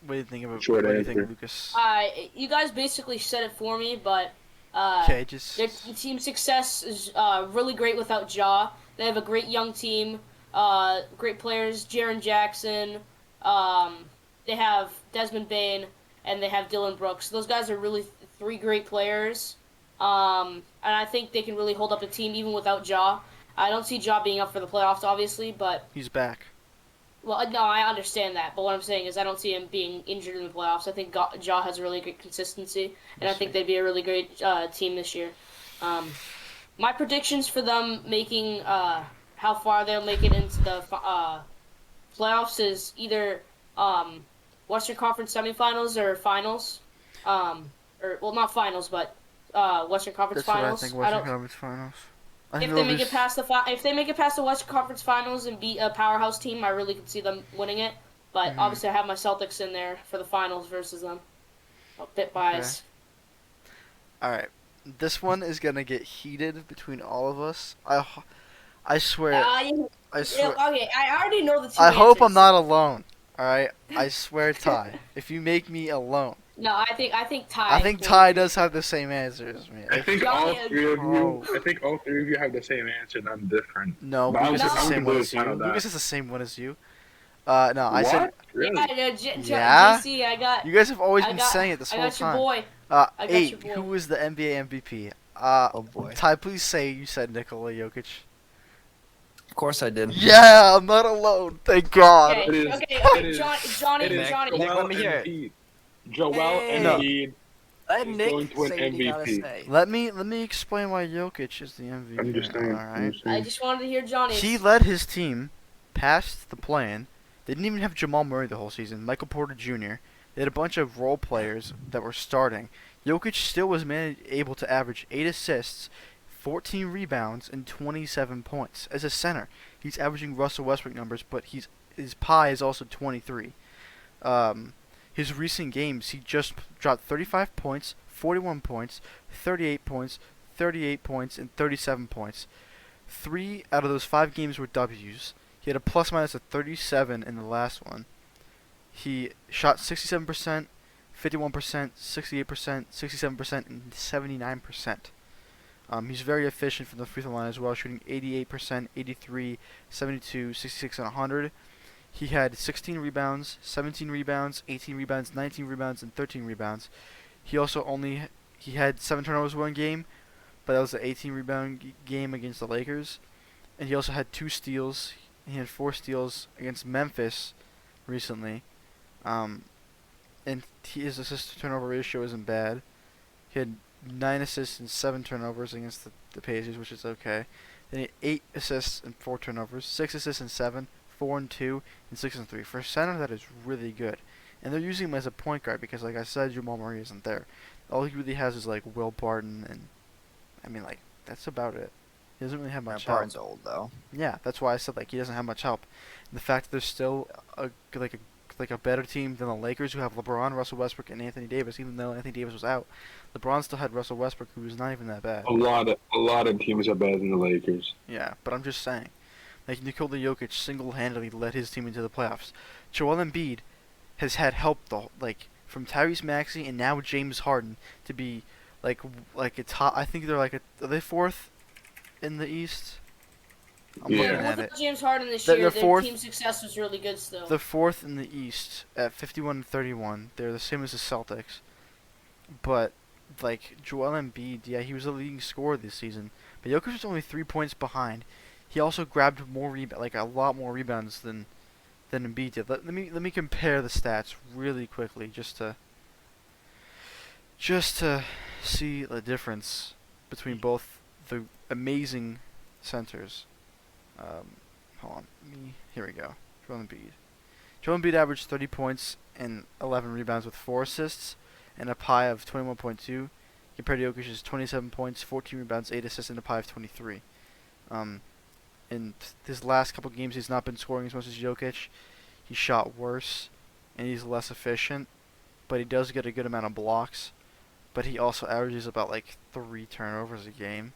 What do you think about? short What do you answer. think, Lucas? You guys basically said it for me, but Okay, just their team success is really great without Ja. They have a great young team, great players, Jaren Jackson. They have Desmond Bane, and they have Dylan Brooks. Those guys are really three great players. And I think they can really hold up the team even without Ja. I don't see Ja being up for the playoffs, obviously, but he's back. well, no, I understand that. But what I'm saying is I don't see him being injured in the playoffs. I think Ja has really good consistency, and I think they'd be a really great team this year. My predictions for them making how far they'll make it into the playoffs is either Western Conference semifinals or finals. Or well, not finals, but Western Conference That's finals. what I think. Western Conference Finals. If they make it past the Western Conference Finals and beat a powerhouse team, I really could see them winning it. But obviously, I have my Celtics in there for the finals versus them. A bit biased. All right, this one is gonna get heated between all of us. I swear. I swear. Okay, I already know the two. I hope I'm answers. not alone. All right, I swear, Ty. If you make me alone. No, I think Ty. I think Ty does have the same answer as me. I think all three of you. I think all three of you have the same answer, and I'm different. No, But Lucas has the I'm same one completely as you. fine with that. Lucas has the same one as you. No, I said. Really? Yeah? JC, I got. You guys have always been got- saying it this I whole got your time. boy. got your 8. boy. Who was the NBA MVP? Oh boy. Ty, please say you said Nikola Jokic. Of course I did. Yeah, I'm not alone. Thank God. Okay, It is- okay, it is- Johnny, It is Johnny. Nick, Joel let me hear it. Embiid. Joel Hey. Embiid. Let He's Nick going to win say what he gotta MVP. say. Let me explain why Jokic is the MVP. I'm just saying. Alright. I just wanted to hear Johnny. He led his team past the play-in. They didn't even have Jamal Murray the whole season. Michael Porter Jr. They had a bunch of role players that were starting. Jokic still was able to average 8 assists, 14 rebounds, and 27 points. As a center, he's averaging Russell Westbrook numbers, but his pie is also 23. His recent games, he just dropped 35 points, 41 points, 38 points, 38 points, and 37 points. 3 out of those 5 games were W's. He had a plus-minus of 37 in the last one. He shot 67%, 51%, 68%, 67%, and 79%. He's very efficient from the free throw line as well, shooting 88%, 83, 72, 66, and 100. He had 16 rebounds, 17 rebounds, 18 rebounds, 19 rebounds, and 13 rebounds. He had 7 turnovers one game, but that was the 18 rebound game against the Lakers. And he also had 2 steals. He had 4 steals against Memphis recently. And his assist to turnover ratio isn't bad. He had 9 assists and 7 turnovers against the Pacers, which is okay. Then he had 8 assists and 4 turnovers, 6 assists and 7, 4 and 2, and 6 and 3. For a center, that is really good. And they're using him as a point guard because, like I said, Jamal Murray isn't there. All he really has is like Will Barton, and I mean, like, that's about it. He doesn't really have much help. Barton's old though. Yeah, that's why I said like he doesn't have much help. And the fact that there's still a better team than the Lakers, who have LeBron, Russell Westbrook, and Anthony Davis. Even though Anthony Davis was out, LeBron still had Russell Westbrook, who was not even that bad. A lot of teams are better than the Lakers. Yeah, but I'm just saying, like Nikola Jokic single-handedly led his team into the playoffs. Joel Embiid has had help from Tyrese Maxey and now James Harden to be like a top. I think they're are they 4th in the East? I'm Yeah. looking at Without it. James Harden this They're year, their 4th. team success was really good still. They're 4th in the East at 51-31. They're the same as the Celtics. But like Joel Embiid, yeah, he was the leading scorer this season. But Jokic was only 3 points behind. He also grabbed a lot more rebounds than Embiid did. Let me compare the stats really quickly just to see the difference between both the amazing centers. Hold on. Here we go. Joel Embiid. Joel Embiid averaged 30 points and 11 rebounds with 4 assists and a pie of 21.2, compared to Jokic's 27 points, 14 rebounds, 8 assists, and a pie of 23. In his last couple games, he's not been scoring as much as Jokic. He shot worse, and he's less efficient, but he does get a good amount of blocks. But he also averages about 3 turnovers a game.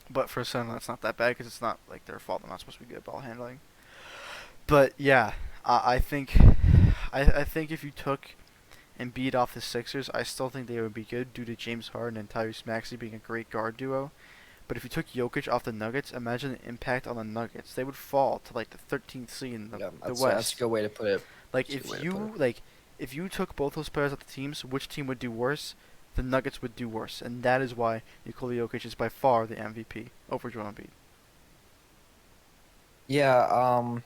But for some, that's not that bad because it's not like their fault. They're not supposed to be good at ball handling. But yeah, I think if you took Embiid off the Sixers, I still think they would be good due to James Harden and Tyrese Maxey being a great guard duo. But if you took Jokic off the Nuggets, imagine the impact on the Nuggets. They would fall to like the 13th seed in the West. That's a good way to put it. Like if you took both those players off the teams, which team would do worse? The Nuggets would do worse, and that is why Nikola Jokic is by far the MVP over Joel Embiid. Yeah,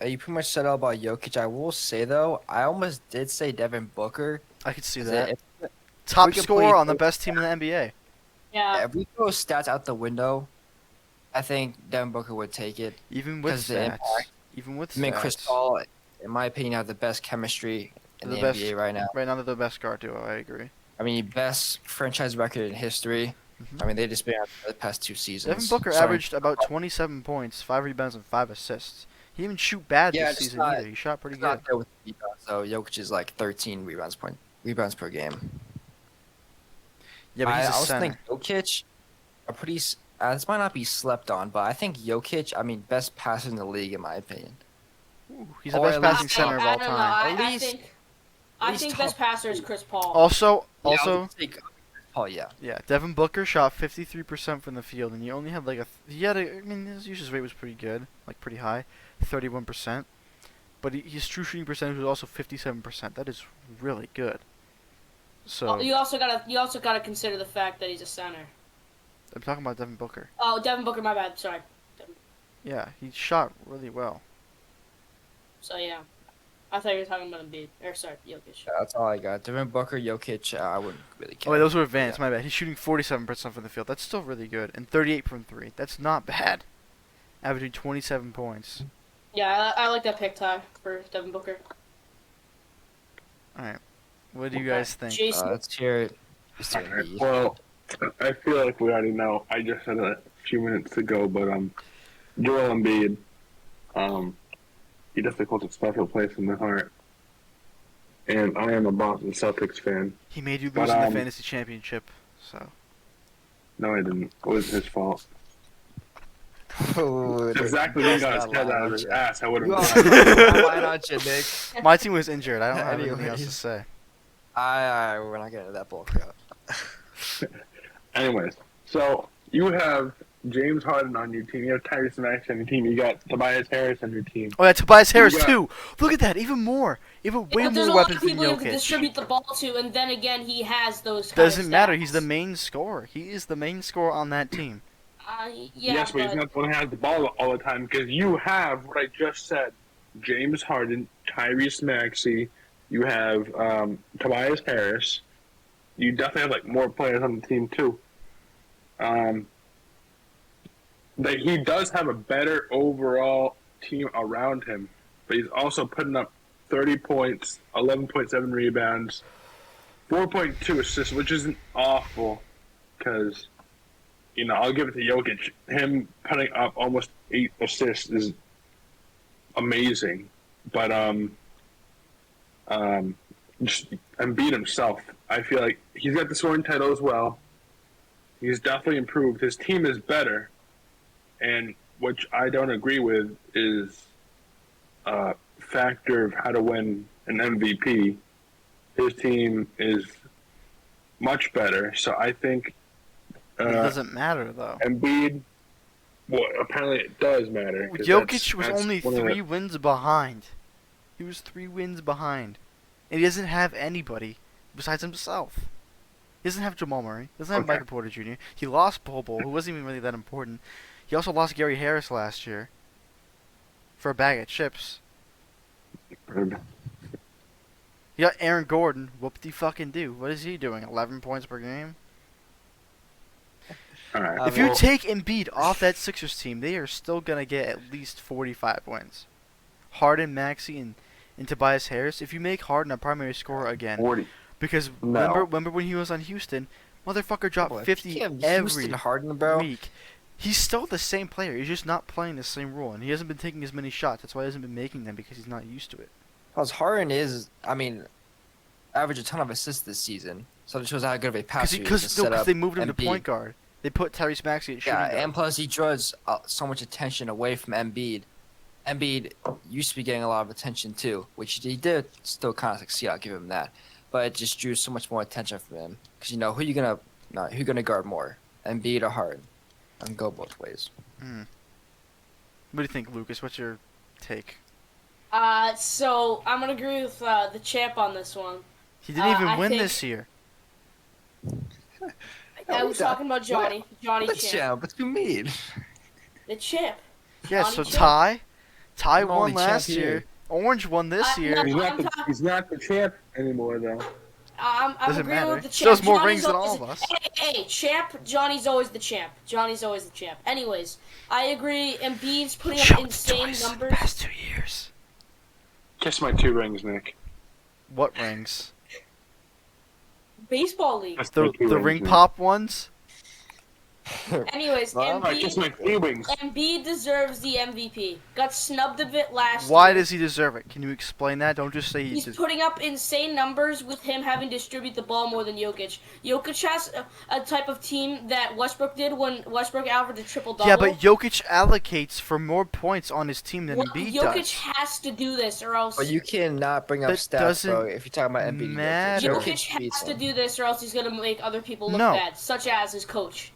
you pretty much said all about Jokic. I will say though, I almost did say Devin Booker. I could see 'cause that. if Top we could scorer play- on the best team in the NBA. Yeah. if we throw stats out the window, I think Devin Booker would take it. Even with 'Cause the stats. impact. Even with I mean, stats. Chris Paul, in my opinion, have the best chemistry in The the best- NBA right now. Right now, they're the best guard duo. I agree. I mean, best franchise record in history. Mhm. I mean, they just been out the past 2 seasons. Devin Booker Sorry. averaged about 27 points, 5 rebounds, and 5 assists. He didn't shoot bad Yeah, this it's season not- either. He shot pretty He's good. not there with the rebounds, so Jokic is like 13 rebounds per game. Yeah, but he's I a also center. think Jokic, this might not be slept on, but I think Jokic, best passer in the league in my opinion. Ooh, he's the or best at passing least- center of all I don't know. time. At I least- think at I least think top best passer is Chris Paul. Also, Yeah, I would say Paul, yeah. yeah, Devin Booker shot 53% from the field, and he only had like his usage rate was pretty good, like pretty high, 31%. But his true shooting percentage was also 57%. That is really good. So You also gotta consider the fact that he's a center. I'm talking about Devin Booker. Oh, Devin Booker, my bad. Sorry. Yeah, he shot really well. So yeah, I thought you were talking about Embiid. Or sorry, Jokic. Yeah, that's all I got. Devin Booker, Jokic, I wouldn't really Oh care. wait, those were advanced. My bad. He's shooting 47% from the field. That's still really good, and 38 from 3. That's not bad. Averaging 27 points. Yeah, I like that pick, Ty, for Devin Booker. All right, what do you guys think? Jason. Let's hear it. Mr. Alright, B. well, I feel like we already know. I just said it a few minutes ago, but Joel Embiid, he definitely holds a special place in my heart. And I am a Boston Celtics fan. He made you But, lose in the fantasy championship, so. No, I didn't. It was his fault. Oh, Exactly when he got his That's head not out of his lying. ass, I would You have are lying, aren't you, Nick? My team was injured. I don't have anything else to Anyways. say. We're not getting into that bullcrap. Anyways, so you have James Harden on your team. You have Tyrese Maxey on your team. You got Tobias Harris on your team. Oh yeah, Tobias Harris got- too. Look at that, even more, even way But there's more a lot weapons of than people you can Jokic. distribute the ball to, and then again, he has those. kind of Doesn't matter. stats. He's the main scorer. He is the main scorer on that team. Yeah, Yes, but he's not the one who has the ball all the time because you have what I just said: James Harden, Tyrese Maxey. You have Tobias Harris. You definitely have like more players on the team too. That he does have a better overall team around him, but he's also putting up 30 points, 11.7 rebounds, 4.2 assists, which isn't awful because, I'll give it to Jokic. Him putting up almost 8 assists is amazing. But just Embiid himself, I feel like he's got the scoring title as well. He's definitely improved. His team is better, and which I don't agree with is a factor of how to win an MVP. His team is much better, so I think It doesn't matter though. Embiid. Well, apparently it does matter. 'cause Jokic was that's only one of the- 3 wins behind. He was 3 wins behind, and he doesn't have anybody besides himself. He doesn't have Jamal Murray. He doesn't have Okay. Michael Porter Jr. He lost Bobo, who wasn't even really that important. He also lost Gary Harris last year for a bag of chips. You got Aaron Gordon. Whoop-de-fucking-do. What is he doing? 11 points per game? All right. If you take Embiid off that Sixers team, they are still going to get at least 45 wins. Harden, Maxey, and Tobias Harris. If you make Harden a primary scorer again, 40. because No. remember when he was on Houston, motherfucker dropped Boy, 50 you have every Houston Harden, bro. week. He's still the same player. He's just not playing the same role, and he hasn't been taking as many shots. That's why he hasn't been making them, because he's not used to it. Because Harden is, averaged a ton of assists this season, so it shows how good of a passer he is to Because set up they moved him to Embiid. point guard. They put Tyrese Maxey at shooting Yeah, guard. and plus he draws so much attention away from Embiid. Embiid used to be getting a lot of attention too, which he did still kind of succeed. I'll give him that, but it just drew so much more attention from him because who you gonna guard more, Embiid or Harden? And go both ways. What do you think, Lucas? What's your take? So I'm gonna agree with the champ on this one. He didn't even I win think- this year. I was talking about Johnny. Johnny The champ. champ. What you mean? The champ. Yeah, Johnny so champ. Ty I'm won only champ last year. Orange won this No, year. He's not the champ anymore, though. I'm Doesn't agreeing matter. with the Still champ. has more Johnny's rings than always- all of us. Hey, champ. Johnny's always the champ. Johnny's always the champ. Anyways, I agree. Embiid's putting up insane numbers. Past 2 years. Kiss my 2 rings, Nick. What rings? Baseball league. Kiss The my 2 the rings, ring Nick. pop ones? Anyways, Well, I kiss my 3 rings. Embiid deserves the MVP. Got snubbed a bit last Why year. does he deserve it? Can you explain that? Don't just say he He's did. putting up insane numbers with him having to distribute the ball more than Jokic. Jokic has a type of team that Westbrook did when Westbrook averaged a triple-double. Yeah, but Jokic allocates for more points on his team than Embiid Jokic does. has to do this or else... But you cannot bring up That stats, bro. doesn't If you're talking about Embiid, matter. Jokic beats has to him. do this or else he's going to make other people look No. bad, such as his coach.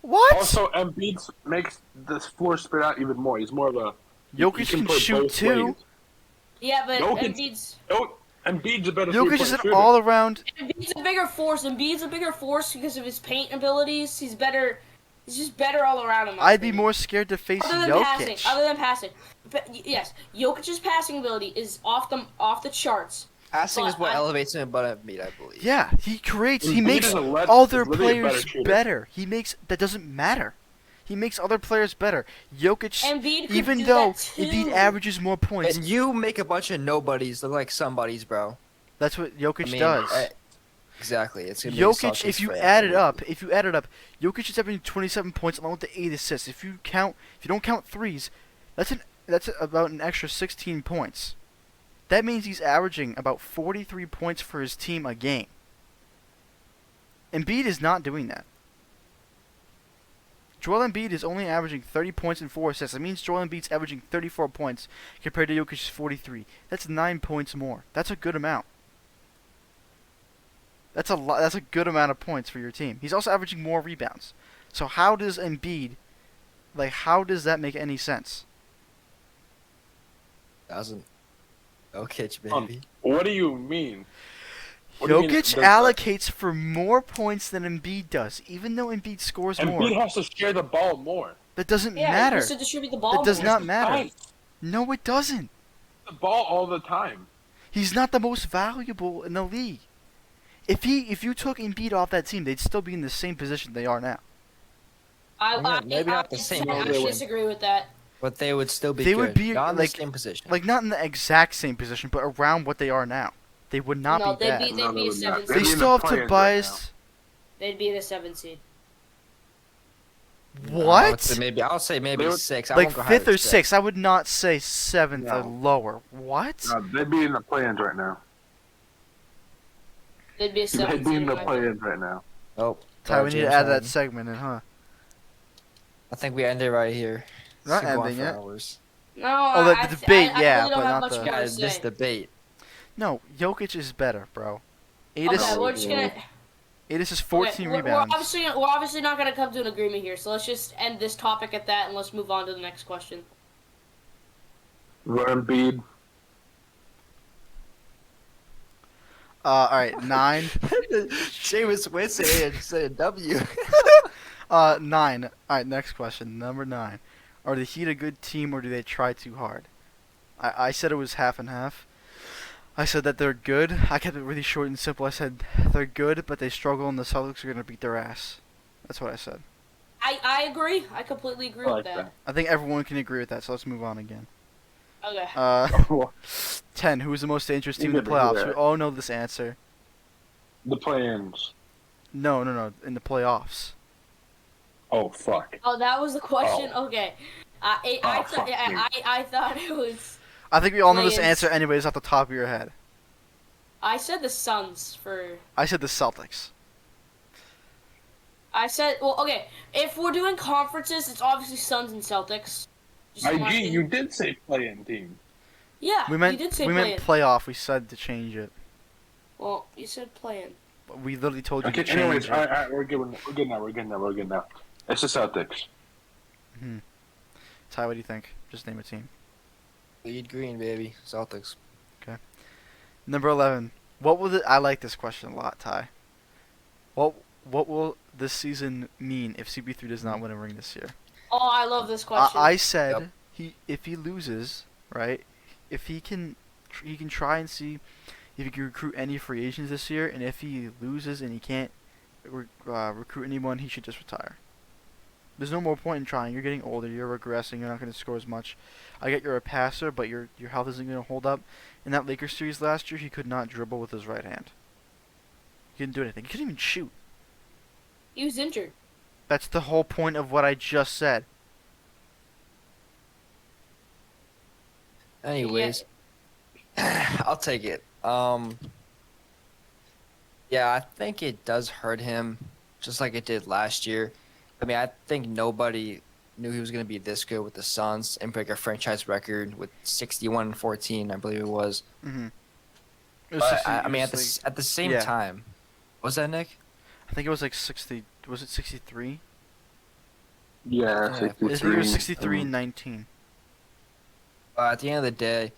What? Also, Embiid makes this floor spit out even more. He's more of a... Jokic he can play shoot both too. ways. Yeah, but Jokic- Embiid's Embiid's a better Jokic three-point is an shooter. all-around. a bigger force. Embiid's a bigger force because of his paint abilities. He's better. He's just better all around. In my I'd be opinion. more scared to face Other than passing. Jokic. Other than passing. But yes, Jokic's passing ability is off the charts. Passing is But what I- elevates him above Embiid, I believe. Yeah, he creates. He Embiid makes is a let- other is literally a better players shooter. better. He makes that doesn't matter. He makes other players better. Jokic, Embiid could even do though that too. Embiid averages more points, And you make a bunch of nobodies look like somebodies, bro. that's what Jokic I mean, does. Exactly. It's gonna be a Jokic, soft if you for add it Embiid. up, Jokic is averaging 27 points along with the 8 assists. If you don't count threes, that's about an extra 16 points. That means he's averaging about 43 points for his team a game. Embiid is not doing that. Joel Embiid is only averaging 30 points and 4 assists. That means Joel Embiid's averaging 34 points compared to Jokic's 43. That's 9 points more. That's a good amount. That's a lot. That's a good amount of points for your team. He's also averaging more rebounds. So how does Embiid, how does that make any sense? Doesn't. Jokic, Um, baby. What do you mean? What do you mean Jokic it does allocates for more points than Embiid does, even though Embiid scores that? more. Embiid has to share the ball more. That doesn't Yeah, matter. he has to distribute the ball. That does more. not matter. Right. No, it doesn't. The ball all the time. He's not the most valuable in the league. If you took Embiid off that team, they'd still be in the same position they are now. Maybe not the same I position. disagree with that. But they would still be They good. would be, not in the like- same position. Not in the exact same position, but around what they are now. They would not No, be they'd bad. be- No, a would not. 7 They'd They be in still the have play-ins right Tobias. They'd be the 7th seed. What? I'll say maybe They would- 6. I Like won't go higher 5th than or 6th? I would not say 7th or No. lower. What? now. They'd be in the play-ins right now. They'd be a 7th They'd be seed. in the in my opinion. play-ins right now. Oh, Ty, we need to James add that Harden. segment in, huh? I think we ended right here. Not Keep going ending for it. hours. No, Oh, the debate, I yeah, really don't but have not much the- more to Guys, this say. debate. No, Jokic is better, bro. 8 Okay, assists, we're just gonna. 8 assists, 14 we're rebounds. we're obviously not gonna come to an agreement here. So let's just end this topic at that, and let's move on to the next question. Embiid. Alright, 9. Jameis Winston said a W. 9. Alright, next question. Number 9. Are the Heat a good team or do they try too hard? I said it was half and half. I said that they're good. I kept it really short and simple. I said they're good, but they struggle and the Celtics are going to beat their ass. That's what I said. I agree. I completely agree I with like that. I think everyone can agree with that, so let's move on again. Okay. 10. Who is the most dangerous team You in the did agree playoffs? with We that. all know this answer. The play-ins. No, in the playoffs. Oh, fuck. Oh, that was the question. Okay. I fuck me. thought it was. I think we all know this Lions. answer anyways off the top of your head. I said the Suns for. I said the Celtics. I said, well, okay. If we're doing conferences, it's obviously Suns and Celtics. Just in my IG, opinion. you did say play-in team. Yeah, We meant you did say we meant play-in. playoff. We said to change it. Well, you said play-in. We literally told you to Okay, change anyways, it. all right, we're good now. It's the Celtics. Hmm. Ty, what do you think? Just name a team. Lead green, baby. Celtics. Number 11. What will I like this question a lot, Ty. What will this season mean if CP3 does not win a ring this year? Oh, I love this question. I said Yep. if he loses, right? If he can try and see if he can recruit any free agents this year, and if he loses and he can't recruit anyone, he should just retire. There's no more point in trying. You're getting older. You're regressing. You're not going to score as much. I get you're a passer, but your health isn't going to hold up. In that Lakers series last year, he could not dribble with his right hand. He couldn't do anything. He couldn't even shoot. He was injured. That's the whole point of what I just said. Anyways, I'll take it. Yeah, I think it does hurt him, just like it did last year. I mean, I think nobody knew he was going to be this good with the Suns and break a franchise record with 61-14, I believe it was. Mm-hmm. But I mean, at the same time, what was that, Nick? I think it was like 60. Was it 63? Yeah, Yeah, 63. I think it was 63 and 19. At the end of the day,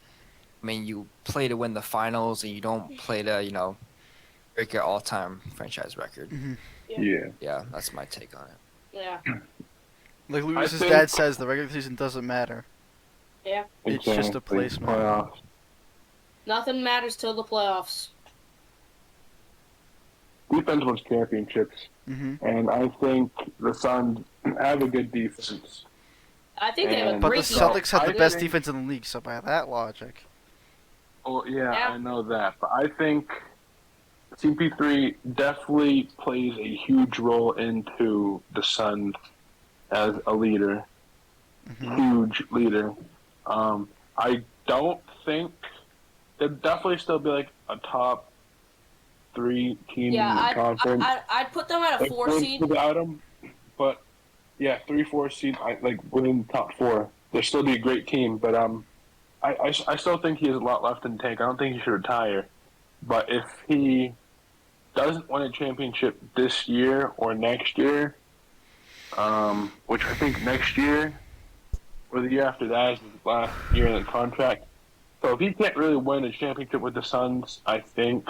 I mean, you play to win the finals, and you don't play to, break your all-time franchise record. Mm-hmm. Yeah. Yeah, that's my take on it. Yeah. Like Lucas's think- dad says, the regular season doesn't matter. Yeah. It's just a Exactly. placement. Playoffs. Nothing matters till the playoffs. Defense wins championships, Mm-hmm. and I think the Suns have a good defense. I think they have a And- But the great Celtics have the I best think- defense in the league, so by that logic. Oh yeah, Yeah. I know that, but I think CP3 definitely plays a huge role into the Suns as a leader, Mm-hmm. huge leader. I don't think they'd definitely still be like a top 3 team in the conference. I'd put them at a Like, 4 seed. without him, but yeah, 3-4 seed, like within the top 4, they'll still be a great team. But I still think he has a lot left in the tank. I don't think he should retire. But if he doesn't win a championship this year or next year, which I think next year or the year after that is the last year of the contract. So if he can't really win a championship with the Suns, I think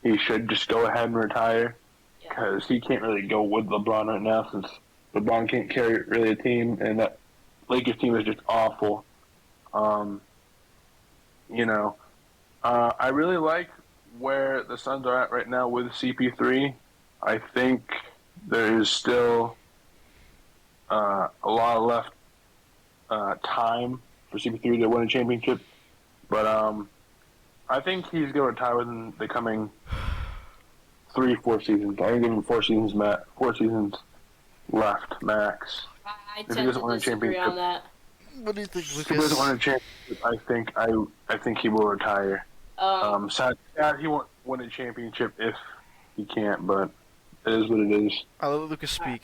he should just go ahead and retire because he can't really go with LeBron right now since LeBron can't carry really a team, and that Lakers team is just awful. I really like where the Suns are at right now with CP3. I think there is still a lot of left time for CP3 to win a championship, but I think he's going to retire within the coming 3-4 seasons. I think even 4 seasons left max. I If he tend doesn't to win a disagree championship- on that. What do you think, If he doesn't win a championship, I think he will retire. Sad he won't win a championship if he can't, but it is what it is. I'll let Lucas speak.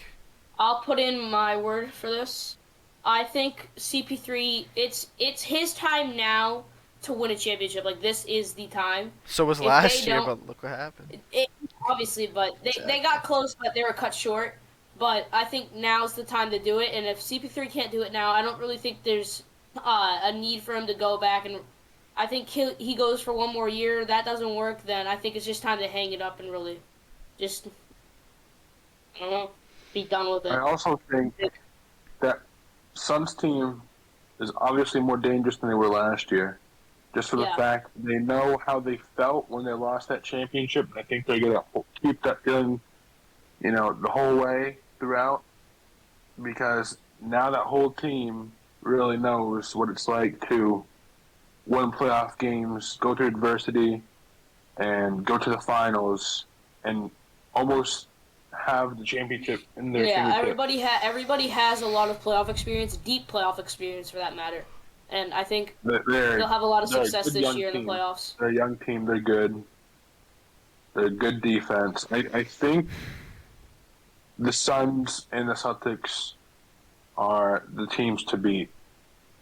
I'll put in my word for this. I think CP3, it's his time now to win a championship. Like, this is the time. So was If last they year, don't- but look what happened. Obviously, but they got close, but they were cut short. But I think now's the time to do it. And if CP3 can't do it now, I don't really think there's a need for him to go back. And I think he goes for one more year. That doesn't work, then I think it's just time to hang it up and really just, I don't know, be done with it. I also think that Suns team is obviously more dangerous than they were last year. Just for the Yeah. fact they know how they felt when they lost that championship. And I think they're going to keep that feeling, the whole way throughout. Because now that whole team really knows what it's like to win playoff games, go through adversity, and go to the finals, and almost have the championship in their fingertips. Everybody has a lot of playoff experience, deep playoff experience for that matter. And I think They'll they'll have a lot of they're a success good this young year in team. the playoffs. They're a young team. They're good. They're a good defense. I think the Suns and the Celtics are the teams to beat.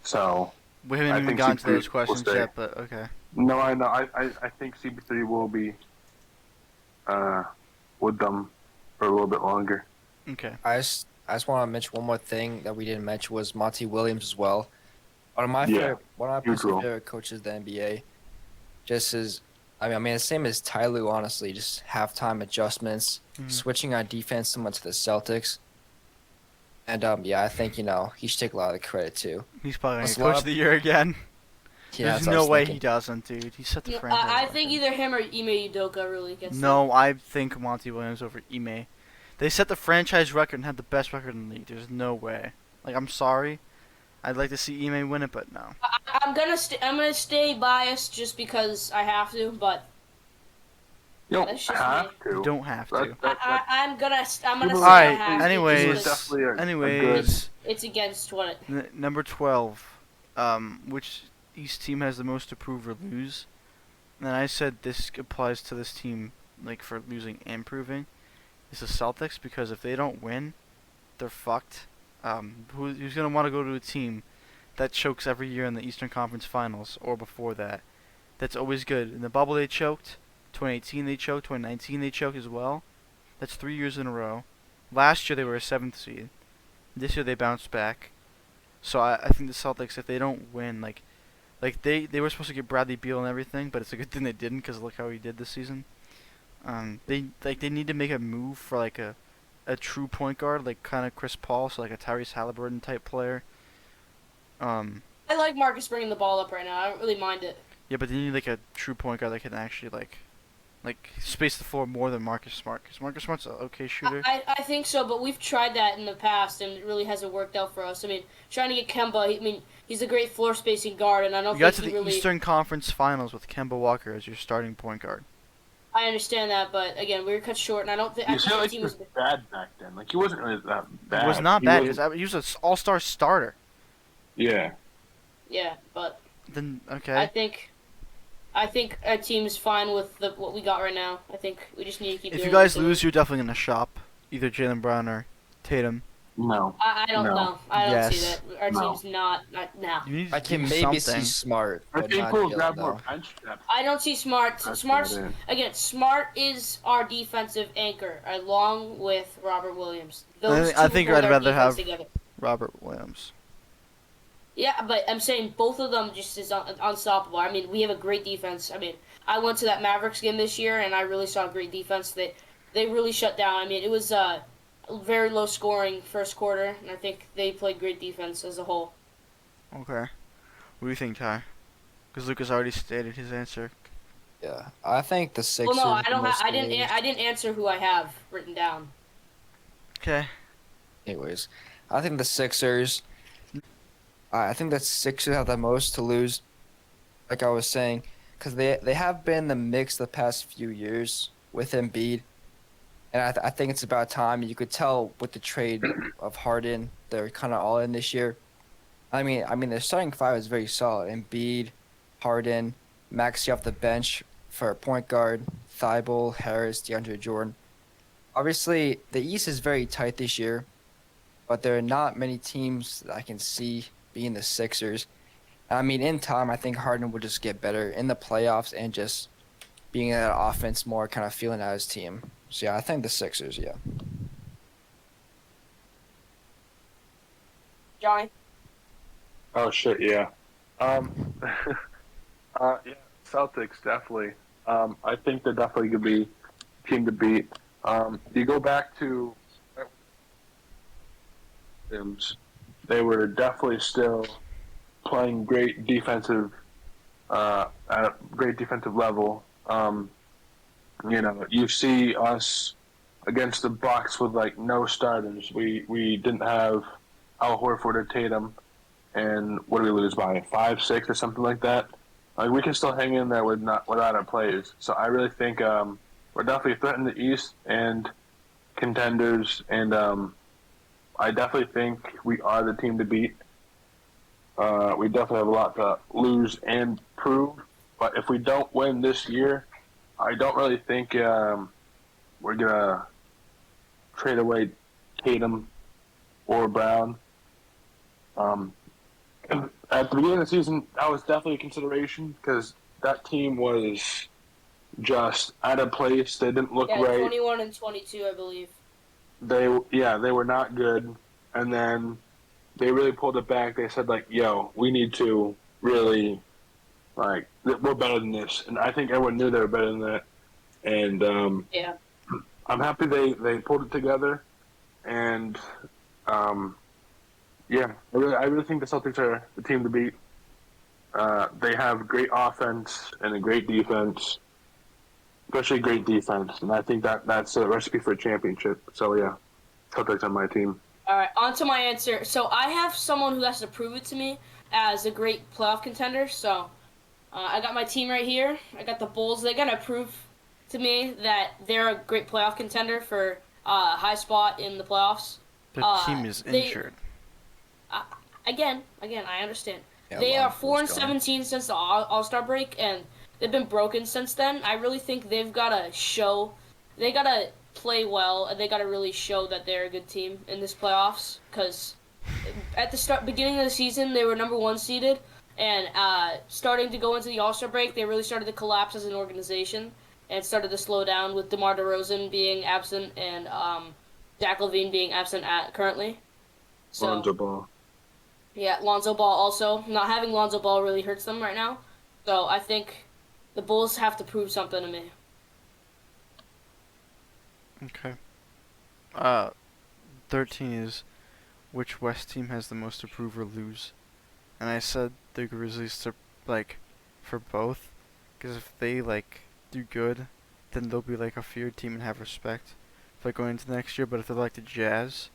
So We haven't I even think gotten to CP3 those will questions stay. yet, but okay. No, I know. I think CP3 will be with them for a little bit longer. Okay. I just want to mention one more thing that we didn't mention was Monty Williams as well. One of my personal favorite coaches in the NBA. Just as I mean, the same as Ty Lue, honestly, just halftime adjustments, switching our defense somewhat to the Celtics. And I think he should take a lot of the credit too. He's probably gonna get Coach of the Year again. Yeah, There's no way he doesn't, dude. He set the franchise. I think either him or Ime Udoka really gets. No, I think Monty Williams over Ime. They set the franchise record and had the best record in the league. There's no way. Like, I'm sorry. I'd like to see Ime win it, but no. I'm gonna stay biased just because I have to, but you don't have to. You don't have to. I'm gonna say I have Alright, to. anyways, it's against what it. Number 12. Which each team has the most to prove or lose. And I said this applies to this team, like, for losing and proving. It's the Celtics, because if they don't win, they're fucked. Who's going to want to go to a team that chokes every year in the Eastern Conference Finals, or before that? That's always good. In the bubble they choked, 2018 they choked, 2019 they choked as well. That's 3 years in a row. Last year they were a 7th seed. This year they bounced back. So I think the Celtics, if they don't win, like they were supposed to get Bradley Beal and everything, but it's a good thing they didn't, because look how he did this season. They need to make a move for like a true point guard, like kind of Chris Paul, so like a Tyrese Halliburton type player. I like Marcus bringing the ball up right now. I don't really mind it. Yeah, but they need like a true point guard that can actually like space the floor more than Marcus Smart, because Marcus Smart's an okay shooter. I think so, but we've tried that in the past, and it really hasn't worked out for us. I mean, trying to get Kemba, he's a great floor spacing guard, and I don't think he really... You got to the Eastern Conference Finals with Kemba Walker as your starting point guard. I understand that, but again, we were cut short, and I don't think... You said like he was bad back then. Like, he wasn't really that bad. He was not bad. He was an all-star starter. Yeah. Yeah, but... Then, okay. I think our team's fine with what we got right now. I think we just need to keep. If you guys lose, you're definitely gonna shop either Jaylen Brown or Tatum. No. I don't know. I don't see that. Our team's not now. I can maybe see Smart. I think we'll grab more bench depth. I don't see Smart. Smart is our defensive anchor, along with Robert Williams. I think I'd rather have Robert Williams. Yeah, but I'm saying both of them just is unstoppable. I mean, we have a great defense. I mean, I went to that Mavericks game this year, and I really saw great defense. They really shut down. I mean, it was very low scoring first quarter, and I think they played great defense as a whole. Okay. What do you think, Ty? Because Lucas already stated his answer. Yeah, I think the Sixers. Well, no, I don't. I didn't answer who I have written down. Okay. Anyways, I think the Sixers. I think that Sixers have the most to lose, like I was saying, because they have been the mix the past few years with Embiid, and I think it's about time. You could tell with the trade of Harden, they're kind of all in this year. I mean, their starting five is very solid. Embiid, Harden, Maxey off the bench for a point guard, Thibault, Harris, DeAndre Jordan. Obviously, the East is very tight this year, but there are not many teams that I can see being the Sixers. I mean, in time, I think Harden will just get better in the playoffs and just being in that offense more, kind of feeling out his team. So, yeah, I think the Sixers, yeah. Johnny? Oh, shit, yeah. Yeah, Celtics, definitely. I think they're definitely going to be a team to beat. You go back to... They were definitely still playing great defensive at a great defensive level. You see us against the Bucks with like no starters. We didn't have Al Horford or Tatum, and what did we lose by 5-6 or something like that? Like, we can still hang in there without our players. So I really think we're definitely threatening the East and contenders, and I definitely think we are the team to beat. We definitely have a lot to lose and prove. But if we don't win this year, I don't really think we're going to trade away Tatum or Braun. At the beginning of the season, that was definitely a consideration because that team was just out of place. They didn't look right. 21 and 22, I believe. They were not good, and then they really pulled it back. They said like, "Yo, we need to really we're better than this," and I think everyone knew they were better than that. And I'm happy they pulled it together, and I really think the Celtics are the team to beat. They have great offense and a great defense, especially great defense, and I think that's a recipe for a championship. So yeah, Celtics on my team. All right, on to my answer. So I have someone who has to prove it to me as a great playoff contender. So I got my team right here. I got the Bulls. They gotta prove to me that they're a great playoff contender for high spot in the playoffs. Their team is injured. Again, I understand. Yeah, they are 4-17 since the All-Star break, and they've been broken since then. I really think they've got to show, they got to play well, and they got to really show that they're a good team in this playoffs. Because at the beginning of the season, they were number 1 seeded, and starting to go into the All-Star break, they really started to collapse as an organization and started to slow down with DeMar DeRozan being absent and Zach LaVine being absent currently. So, Lonzo Ball. Yeah, Lonzo Ball also. Not having Lonzo Ball really hurts them right now. So I think the Bulls have to prove something to me. Okay. 13 is which West team has the most to prove or lose, and I said the Grizzlies to for both, because if they do good, then they'll be a feared team and have respect, going into next year. But if they're the Jazz,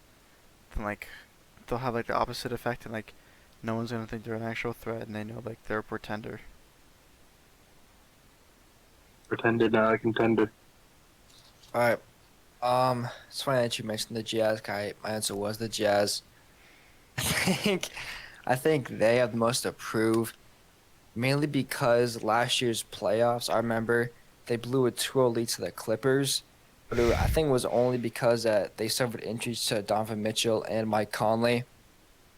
then they'll have the opposite effect, and no one's gonna think they're an actual threat, and they know they're a pretender. Pretender, not a contender. All right. It's funny that you mentioned the Jazz guy. My answer was the Jazz. I think they have the most to prove, mainly because last year's playoffs, I remember they blew a 2-0 lead to the Clippers, but I think it was only because they suffered injuries to Donovan Mitchell and Mike Conley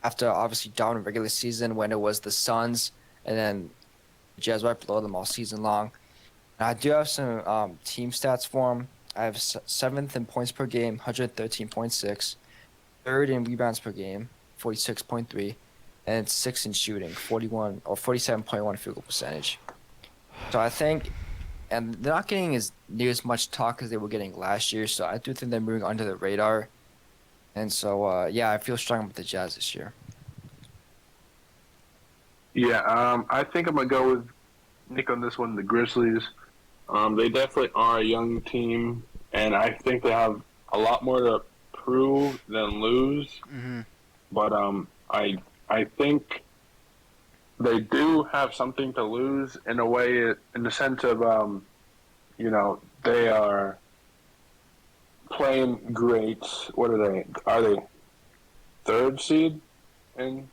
after obviously dominant regular season when it was the Suns, and then the Jazz right below them all season long. And I do have some team stats for them. I have 7th in points per game, 113.6. 3rd in rebounds per game, 46.3. And 6th in shooting, 47.1 field goal percentage. So I think, and they're not getting near as much talk as they were getting last year, so I do think they're moving under the radar. And so, I feel strong with the Jazz this year. Yeah, I think I'm going to go with Nick on this one, the Grizzlies. They definitely are a young team, and I think they have a lot more to prove than lose. Mm-hmm. But I think they do have something to lose in a way, in the sense of, they are playing great. What are they? Are they 3rd seed in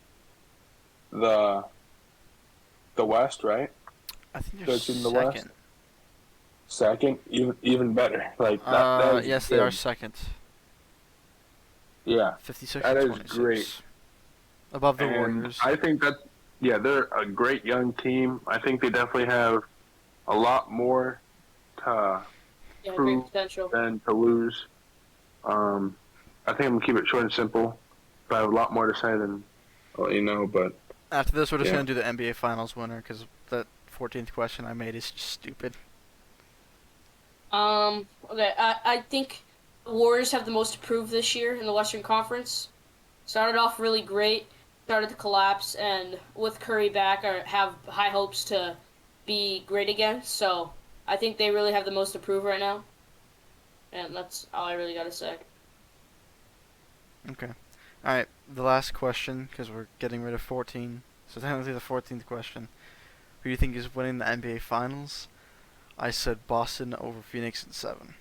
the West, right? I think they're 3rd seed in the West. 2nd. 2nd, even better. That is yes, good. they are 2nd. Yeah, 56 that to is 26. great. Above the And Warriors. I think they're a great young team. I think they definitely have a lot more to Great prove potential. than to lose. I think I'm gonna keep it short and simple. But I have a lot more to say than I'll let you know. But After this, we're just yeah. going to do the NBA Finals winner, because that 14th question I made is just stupid. Okay, I think the Warriors have the most to prove this year in the Western Conference. Started off really great, started to collapse, and with Curry back, I have high hopes to be great again. So I think they really have the most to prove right now. And that's all I really got to say. Okay. Alright, the last question, because we're getting rid of 14. So technically the 14th question. Who do you think is winning the NBA Finals? I said Boston over Phoenix in 7.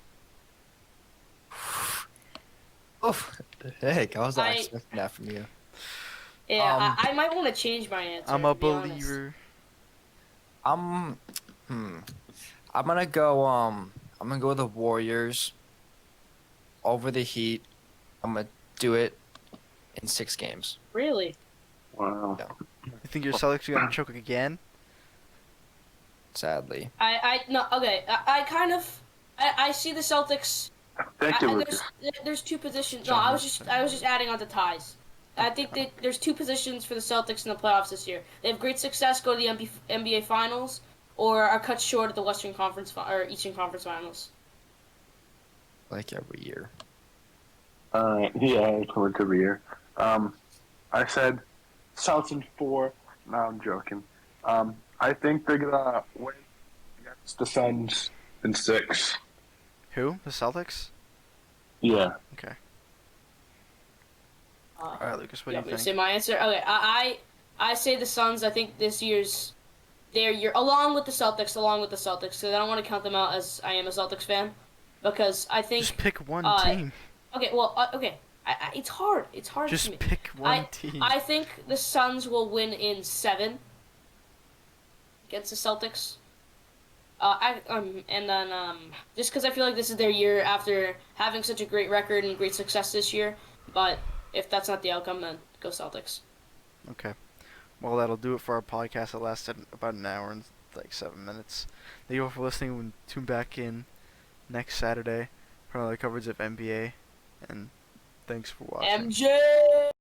Oof. The heck, I was not expecting that from you. Yeah, I might want to change my answer. I'm a to be honest. believer. I'm gonna go with the Warriors over the Heat. I'm gonna do it in 6 games. Really? Wow. Yeah. You think your Celtics are gonna choke again? Sadly. No, okay. I see the Celtics. Thank you, Lucas. There's two positions. No, John I was just adding on to ties. I think that there's two positions for the Celtics in the playoffs this year. They have great success, go to the NBA Finals, or are cut short at the Western Conference or Eastern Conference Finals. Like every year. Yeah, it could be here. I said Celtics in 4. No, I'm joking. I think they're gonna win against the Suns in 6. Who? The Celtics? Yeah. Okay. All right, Lucas. What do you Want me to think? say my answer? Okay, I say the Suns. I think this year's their year, along with the Celtics, because I don't want to count them out as I am a Celtics fan, because I think. Just pick one team. Okay, well, okay. It's hard. It's hard Just for me. pick one team. I think the Suns will win in 7 against the Celtics. And then just because I feel like this is their year after having such a great record and great success this year. But if that's not the outcome, then go Celtics. Okay. Well, that'll do it for our podcast. It lasted about an hour and like 7 minutes. Thank you all for listening. We'll tune back in next Saturday for another coverage of NBA. And thanks for watching. MJ!